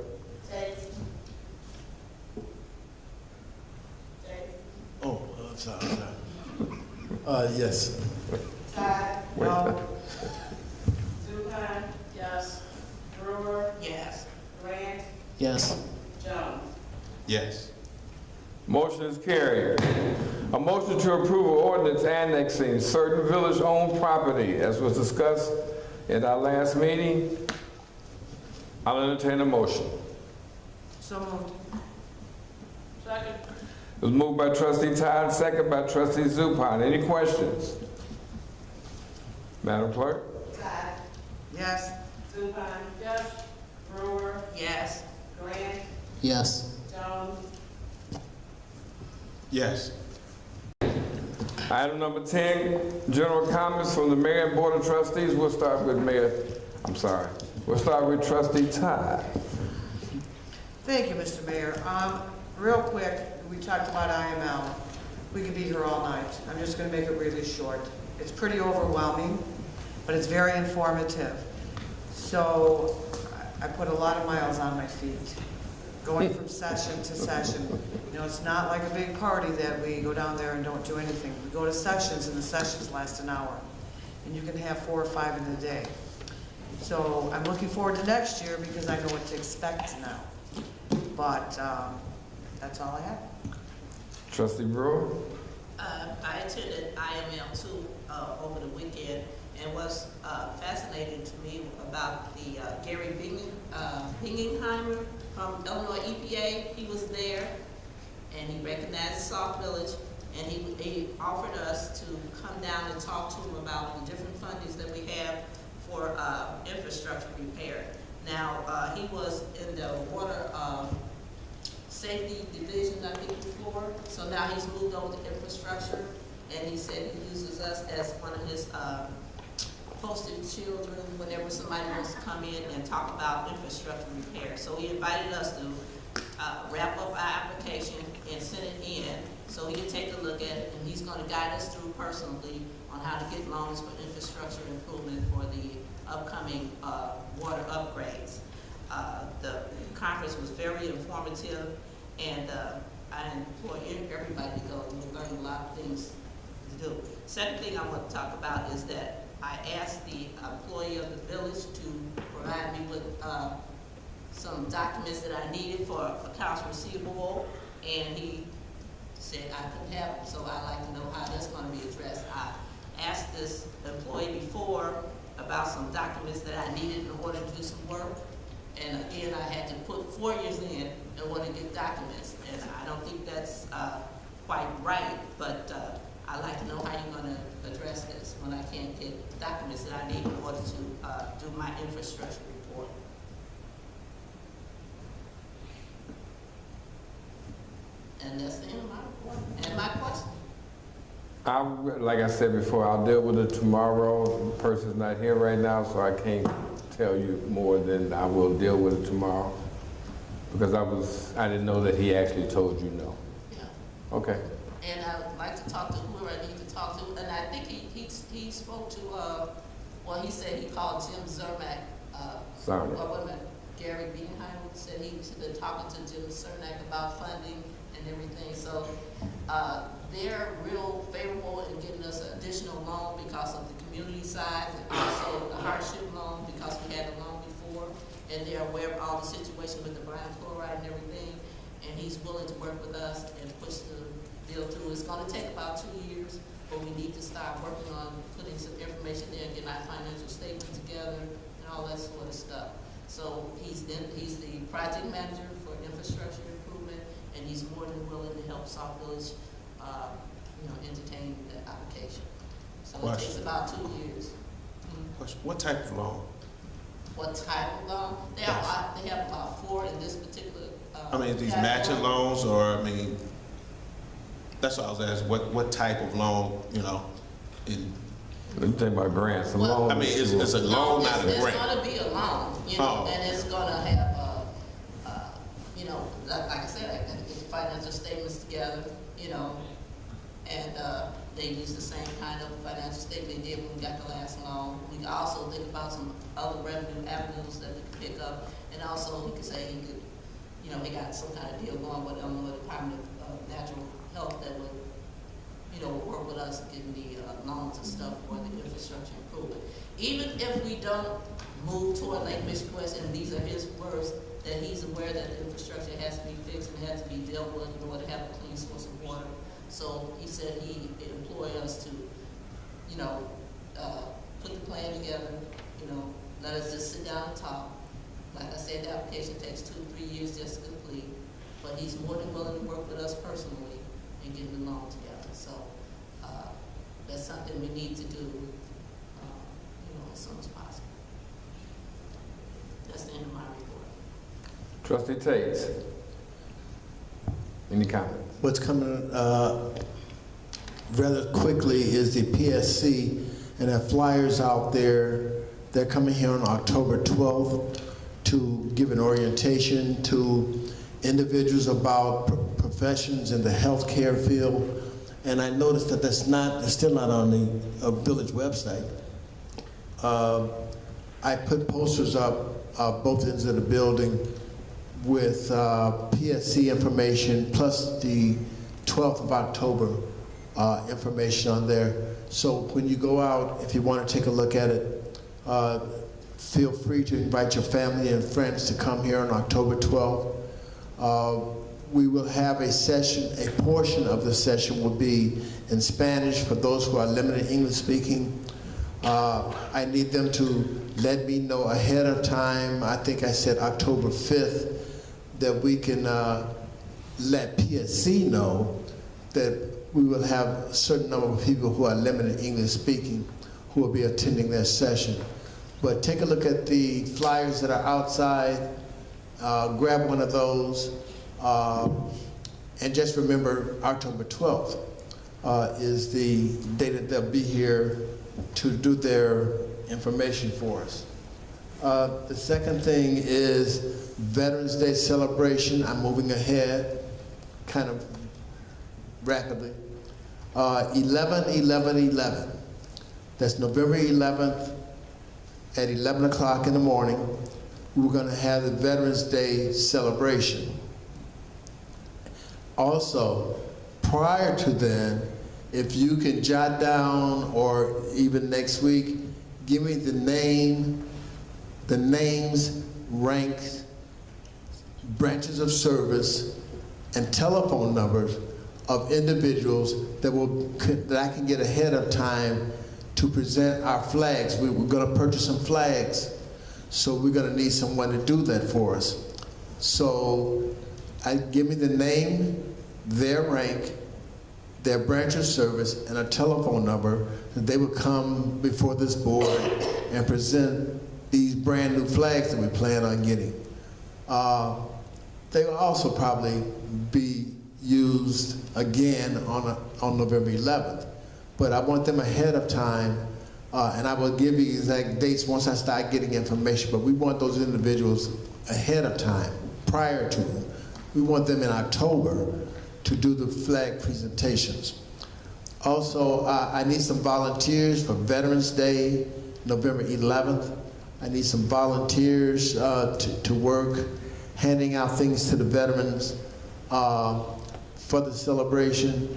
[SPEAKER 7] Tate. Tate.
[SPEAKER 8] Oh, sorry. Yes.
[SPEAKER 7] Todd.
[SPEAKER 1] Wait.
[SPEAKER 7] Zupan.
[SPEAKER 19] Yes.
[SPEAKER 7] Brewer.
[SPEAKER 12] Yes.
[SPEAKER 7] Grant.
[SPEAKER 17] Yes.
[SPEAKER 7] Jones.
[SPEAKER 18] Yes.
[SPEAKER 1] Motion is carried. A motion to approve an ordinance annexing certain village-owned property as was discussed at our last meeting. I'll entertain a motion.
[SPEAKER 2] So moved.
[SPEAKER 19] Second.
[SPEAKER 1] It was moved by trustee Todd, second by trustee Zupan. Any questions? Madam Clerk?
[SPEAKER 7] Todd.
[SPEAKER 2] Yes.
[SPEAKER 7] Zupan.
[SPEAKER 19] Yes.
[SPEAKER 7] Brewer.
[SPEAKER 12] Yes.
[SPEAKER 7] Grant.
[SPEAKER 17] Yes.
[SPEAKER 7] Jones.
[SPEAKER 18] Yes.
[SPEAKER 1] Item number 10, general comments from the mayor and board of trustees. We'll start with we'll start with trustee Todd.
[SPEAKER 2] Thank you, Mr. Mayor. Real quick, we talked about IML. We could be here all night. I'm just going to make it really short. It's pretty overwhelming, but it's very informative. So I put a lot of miles on my feet, going from session to session. You know, it's not like a big party that we go down there and don't do anything. We go to sessions, and the sessions last an hour, and you can have 4 or 5 in a day. So I'm looking forward to next year because I know what to expect now. But that's all I have.
[SPEAKER 1] Trustee Brewer?
[SPEAKER 12] I attended IML 2 over the weekend, and what's fascinating to me about the Gary Bingenheimer from Illinois EPA, he was there, and he recognized Sauk Village, and he offered us to come down and talk to him about the different fundings that we have for infrastructure repair. Now, he was in the water safety division, I think, before, so now he's moved over to infrastructure, and he said he uses us as one of his posted children whenever somebody wants to come in and talk about infrastructure repair. So he invited us to wrap up our application and send it in so he can take a look at it, and he's going to guide us through personally on how to get loans for infrastructure improvement for the upcoming water upgrades. The conference was very informative, and I implore everybody to go. You'll learn a lot of things to do. Second thing I want to talk about is that I asked the employee of the village to provide me with some documents that I needed for accounts receivable, and he said I couldn't have them, so I'd like to know how that's going to be addressed. I asked this employee before about some documents that I needed in order to do some work, and again, I had to put 4 years in order to get documents, and I don't think that's quite right, but I'd like to know how you're going to address this when I can't get documents that I need in order to do my infrastructure report. And that's the end of my report and my question.
[SPEAKER 1] Like I said before, I'll deal with it tomorrow. The person's not here right now, so I can't tell you more than I will deal with it tomorrow. Because I didn't know that he actually told you no.
[SPEAKER 12] Yeah.
[SPEAKER 1] Okay.
[SPEAKER 12] And I would like to talk to whoever I need to talk to. And I think he spoke to, well, he said he called Jim Zermack.
[SPEAKER 1] Zermack.
[SPEAKER 12] Wait a minute. Gary Bienheim said he's been talking to Jim Zermack about funding and everything. So they're real favorable in giving us an additional loan because of the community side and also the hardship loan because we had a loan before. And they're aware of all the situation with the brine chloride and everything. And he's willing to work with us and push the deal through. It's going to take about 2 years, but we need to start working on putting some information there and getting our financial statement together and all that sort of stuff. So he's the project manager for infrastructure improvement, and he's more than willing to help Sauk Village, entertain the application. So it takes about 2 years.
[SPEAKER 18] Question. What type of loan?
[SPEAKER 12] What type of loan? They have about 4 in this particular.
[SPEAKER 18] These matching loans, or that's what I was asking. What type of loan?
[SPEAKER 1] You think about grants and loans.
[SPEAKER 18] It's a loan, not a grant.
[SPEAKER 12] It's going to be a loan, and it's going to have, like I said, I got to get the financial statements together, and they use the same kind of financial statement they did when we got the last loan. We can also think about some other revenue avenues that we could pick up, and also he could say he could, he got some kind of deal going with the Department of Natural Health that would, work with us getting the loans and stuff for the infrastructure improvement. Even if we don't move toward Lake Michigan West, and these are his words, that he's aware that the infrastructure has to be fixed and has to be dealt with in order to have a clean source of water. So he said he employed us to, put the plan together, let us just sit down and talk. Like I said, the application takes 2 to 3 years just to complete, but he's more than willing to work with us personally and get the loan together. So that's something we need to do, as soon as possible. That's the end of my report.
[SPEAKER 1] Trustee Tate, any comments?
[SPEAKER 8] What's coming rather quickly is the PSC, and there are flyers out there. They're coming here on October 12th to give an orientation to individuals about professions in the healthcare field. And I noticed that it's still not on the village website. I put posters up both ends of the building with PSC information plus the 12th of October information on there. So when you go out, if you want to take a look at it, feel free to invite your family and friends to come here on October 12th. We will have a session, a portion of the session will be in Spanish for those who are limited English speaking. I need them to let me know ahead of time. I think I said October 5th, that we can let PSC know that we will have a certain number of people who are limited English speaking who will be attending that session. But take a look at the flyers that are outside, grab one of those, and just remember October 12th is the day that they'll be here to do their information for us. The second thing is Veterans Day celebration. I'm moving ahead kind of rapidly. 11-11-11. That's November 11th at 11 o'clock in the morning. We're going to have the Veterans Day celebration. Also, prior to then, if you can jot down, or even next week, give me the names, ranks, branches of service, and telephone numbers of individuals that I can get ahead of time to present our flags. We're going to purchase some flags, so we're going to need someone to do that for us. So give me the name, their rank, their branch of service, and a telephone number that they would come before this board and present these brand new flags that we plan on getting. They will also probably be used again on November 11th. But I want them ahead of time, and I will give you exact dates once I start getting information, but we want those individuals ahead of time, prior to them. We want them in October to do the flag presentations. Also, I need some volunteers for Veterans Day, November 11th. I need some volunteers to work, handing out things to the veterans for the celebration.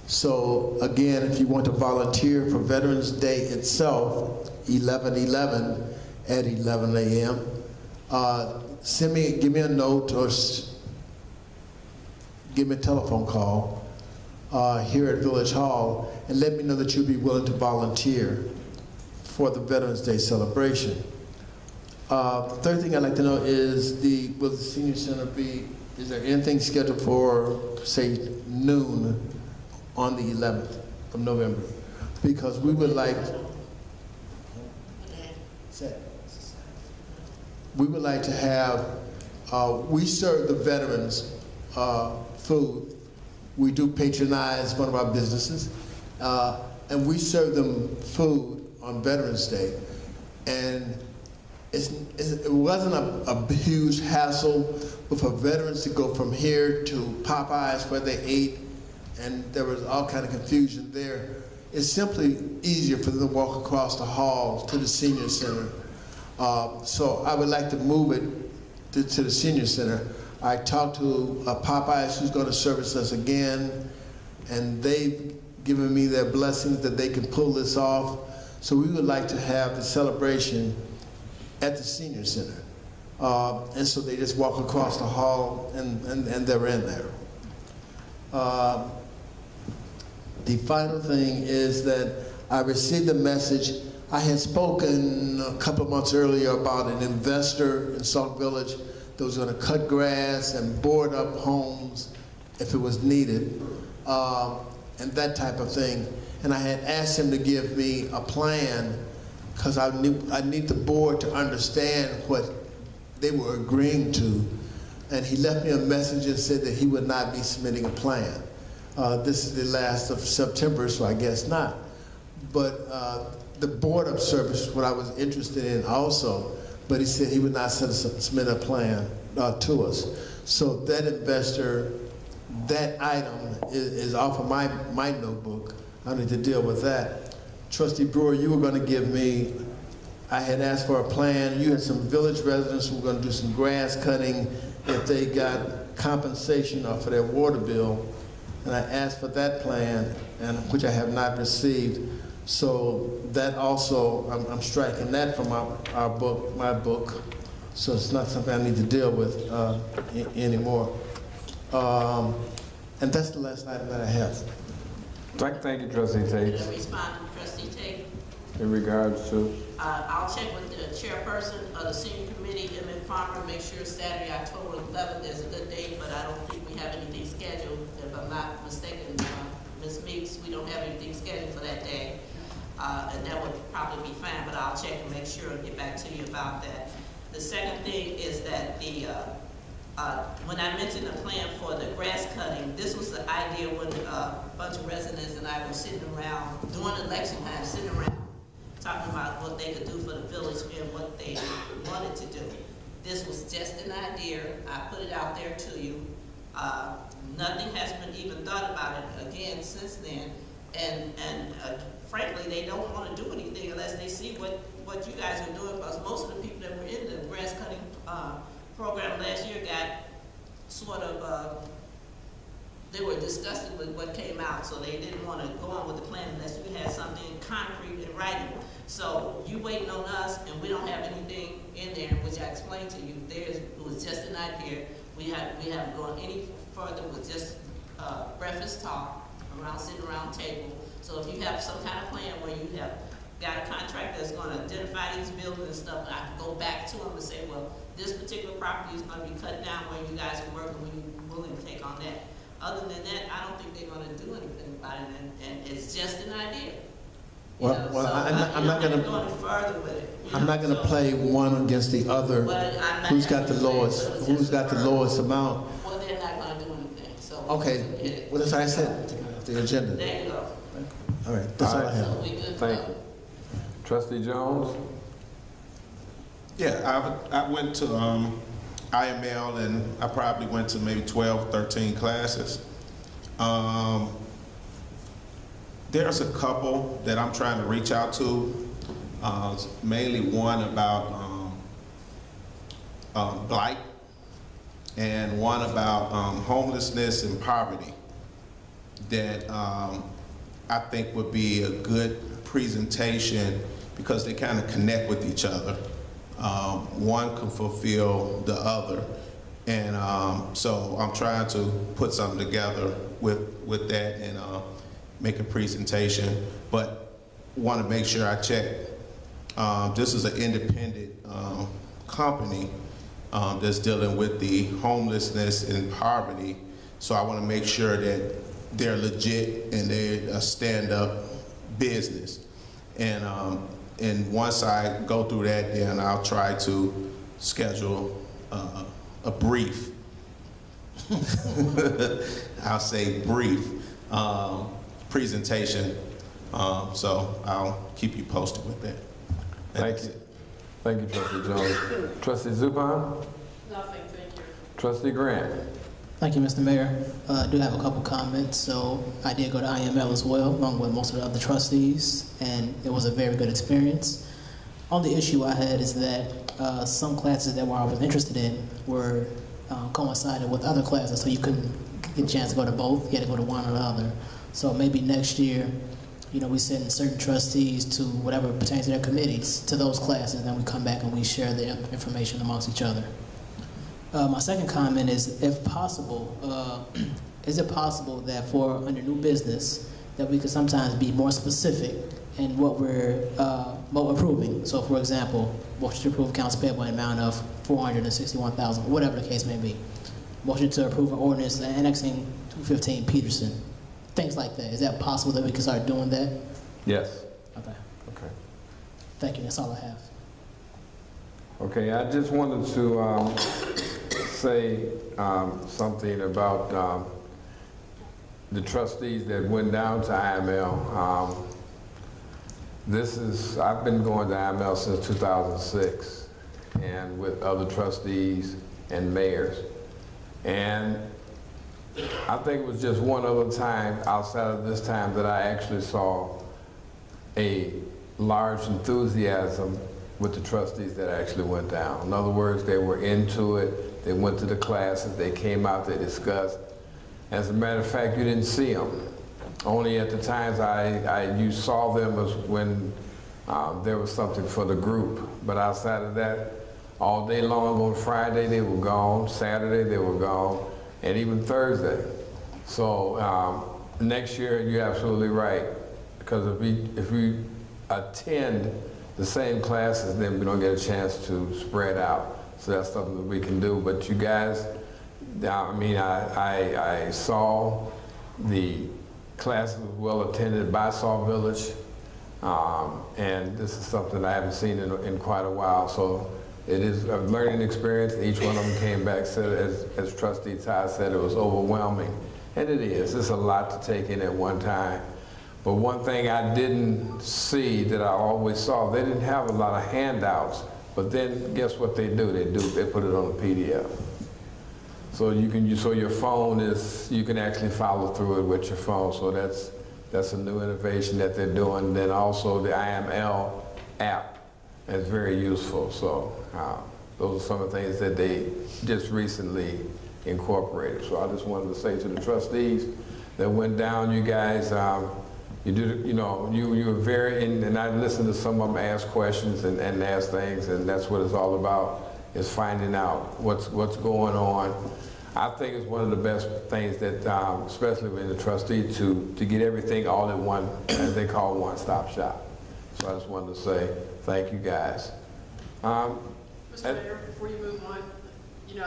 [SPEAKER 8] So again, if you want to volunteer for Veterans Day itself, 11-11 at 11 a.m., give me a note or give me a telephone call here at Village Hall, and let me know that you'll be willing to volunteer for the Veterans Day celebration. The third thing I'd like to know is, will the senior center is there anything scheduled for, say, noon on the 11th of November? Because we would like to have, we serve the veterans food. We do patronize one of our businesses, and we serve them food on Veterans Day. And it wasn't a huge hassle for veterans to go from here to Popeyes where they ate, and there was all kind of confusion there. It's simply easier for them to walk across the hall to the senior center. So I would like to move it to the senior center. I talked to Popeyes, who's going to service us again, and they've given me their blessings that they can pull this off. So we would like to have the celebration at the senior center. And so they just walk across the hall and they're in there. The final thing is that I received a message. I had spoken a couple of months earlier about an investor in Sauk Village that was going to cut grass and board up homes if it was needed, and that type of thing. And I had asked him to give me a plan, because I need the board to understand what they were agreeing to. And he left me a message and said that he would not be submitting a plan. This is the last of September, so I guess not. But the board of service is what I was interested in also, but he said he would not submit a plan to us. So that investor, that item is off of my notebook. I need to deal with that. Trustee Brewer, you were going to give me, I had asked for a plan. You had some village residents who were going to do some grass cutting if they got compensation for their water bill. And I asked for that plan, and which I have not received. So that also, I'm striking that from my book. So it's not something I need to deal with anymore. And that's the last item that I have.
[SPEAKER 1] Thank you, Trustee Tate.
[SPEAKER 12] To respond to Trustee Tate.
[SPEAKER 1] In regards to?
[SPEAKER 12] I'll check with the chairperson of the senior committee, Emmett Farmer, make sure Saturday, October 11th is a good date, but I don't think we have anything scheduled. If I'm not mistaken, Ms. Meeks, we don't have anything scheduled for that day. And that would probably be fine, but I'll check and make sure and get back to you about that. The second thing is that when I mentioned the plan for the grass cutting, this was the idea when a bunch of residents and I were sitting around during election time, sitting around talking about what they could do for the village and what they wanted to do. This was just an idea. I put it out there to you. Nothing has been even thought about it again since then. And frankly, they don't want to do anything unless they see what you guys are doing, because most of the people that were in the grass cutting program last year got sort of, they were disgusted with what came out, so they didn't want to go on with the plan unless you had something concrete in writing. So you waiting on us, and we don't have anything in there, which I explained to you. It was just an idea. We haven't gone any further with just breakfast talk sitting around the table. So if you have some kind of plan where you have got a contract that's going to identify these buildings and stuff, I can go back to them and say, well, this particular property is going to be cut down where you guys are working, when you're willing to take on that. Other than that, I don't think they're going to do anything about it, and it's just an idea.
[SPEAKER 8] I'm not going to
[SPEAKER 12] go any further with it.
[SPEAKER 8] I'm not going to play one against the other. Who's got the lowest? Who's got the lowest amount?
[SPEAKER 12] Well, they're not going to do anything. So
[SPEAKER 8] okay. Well, that's what I said. The agenda.
[SPEAKER 12] There you go.
[SPEAKER 8] All right. That's all I have.
[SPEAKER 1] Thank you. Trustee Jones.
[SPEAKER 18] Yeah, I went to IML, and I probably went to maybe 12, 13 classes. There's a couple that I'm trying to reach out to, mainly one about blight, and one about homelessness and poverty, that I think would be a good presentation, because they kind of connect with each other. One can fulfill the other, and so I'm trying to put something together with that, make a presentation, but want to make sure I check. This is an independent company that's dealing with the homelessness and poverty, so I want to make sure that they're legit and they're a stand-up business. And once I go through that, then I'll try to schedule a brief. I'll say brief presentation. So I'll keep you posted with that.
[SPEAKER 1] Thank you. Thank you, Trustee Jones. Trustee Zupan?
[SPEAKER 19] Nothing, thank you.
[SPEAKER 1] Trustee Grant?
[SPEAKER 17] Thank you, Mr. Mayor. I do have a couple comments. So I did go to IML as well, along with most of the other trustees, and it was a very good experience. Only issue I had is that some classes that I was interested in were coincided with other classes, so you couldn't get a chance to go to both. You had to go to one or the other. So maybe next year, we send certain trustees to whatever pertains to their committees to those classes, and then we come back and we share the information amongst each other. My second comment is, if possible, is it possible that under new business, that we could sometimes be more specific in what we're approving? So, for example, motion to approve accounts payable in an amount of $461,000, whatever the case may be. Motion to approve an ordinance annexing 215 Peterson. Things like that. Is that possible that we can start doing that?
[SPEAKER 1] Yes.
[SPEAKER 17] Okay.
[SPEAKER 1] Okay.
[SPEAKER 17] Thank you. That's all I have.
[SPEAKER 1] Okay, I just wanted to say something about the trustees that went down to IML. I've been going to IML since 2006, and with other trustees and mayors. And I think it was just one other time outside of this time that I actually saw a large enthusiasm with the trustees that actually went down. In other words, they were into it, they went to the classes, they came out, they discussed. As a matter of fact, you didn't see them. Only at the times you saw them was when there was something for the group. But outside of that, all day long on Friday they were gone, Saturday they were gone, and even Thursday. So next year, you're absolutely right, because if we attend the same classes, then we don't get a chance to spread out. So that's something that we can do. But you guys, I saw the classes well attended by Sauk Village, and this is something I haven't seen in quite a while. So it is a learning experience. Each one of them came back, said, as Trustee Todd said, it was overwhelming. And it is. It's a lot to take in at one time. But one thing I didn't see that I always saw, they didn't have a lot of handouts. But then guess what they do? They put it on a PDF. So your phone you can actually follow through it with your phone. So that's a new innovation that they're doing. Then also the IML app is very useful. So those are some of the things that they just recently incorporated. So I just wanted to say to the trustees that went down, you guys, you were very, and I listened to some of them ask questions and ask things, and that's what it's all about, is finding out what's going on. I think it's one of the best things that, especially when the trustee, to get everything all in one, as they call one-stop shop. So I just wanted to say thank you guys.
[SPEAKER 19] Mr. Mayor, before you move on, you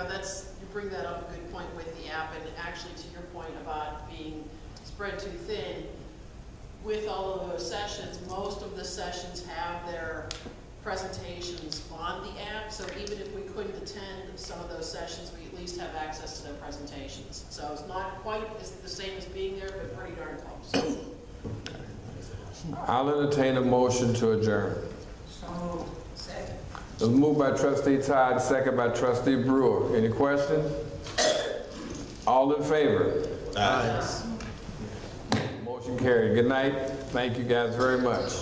[SPEAKER 19] bring that up, a good point with the app, and actually to your point about being spread too thin, with all of those sessions, most of the sessions have their presentations on the app, so even if we couldn't attend some of those sessions, we at least have access to their presentations. So it's not quite the same as being there, but pretty darn close.
[SPEAKER 1] I'll entertain a motion to adjourn.
[SPEAKER 12] So moved. Second.
[SPEAKER 1] It was moved by Trustee Todd, second by Trustee Brewer. Any questions? All in favor? Aye. Motion carried. Good night. Thank you guys very much.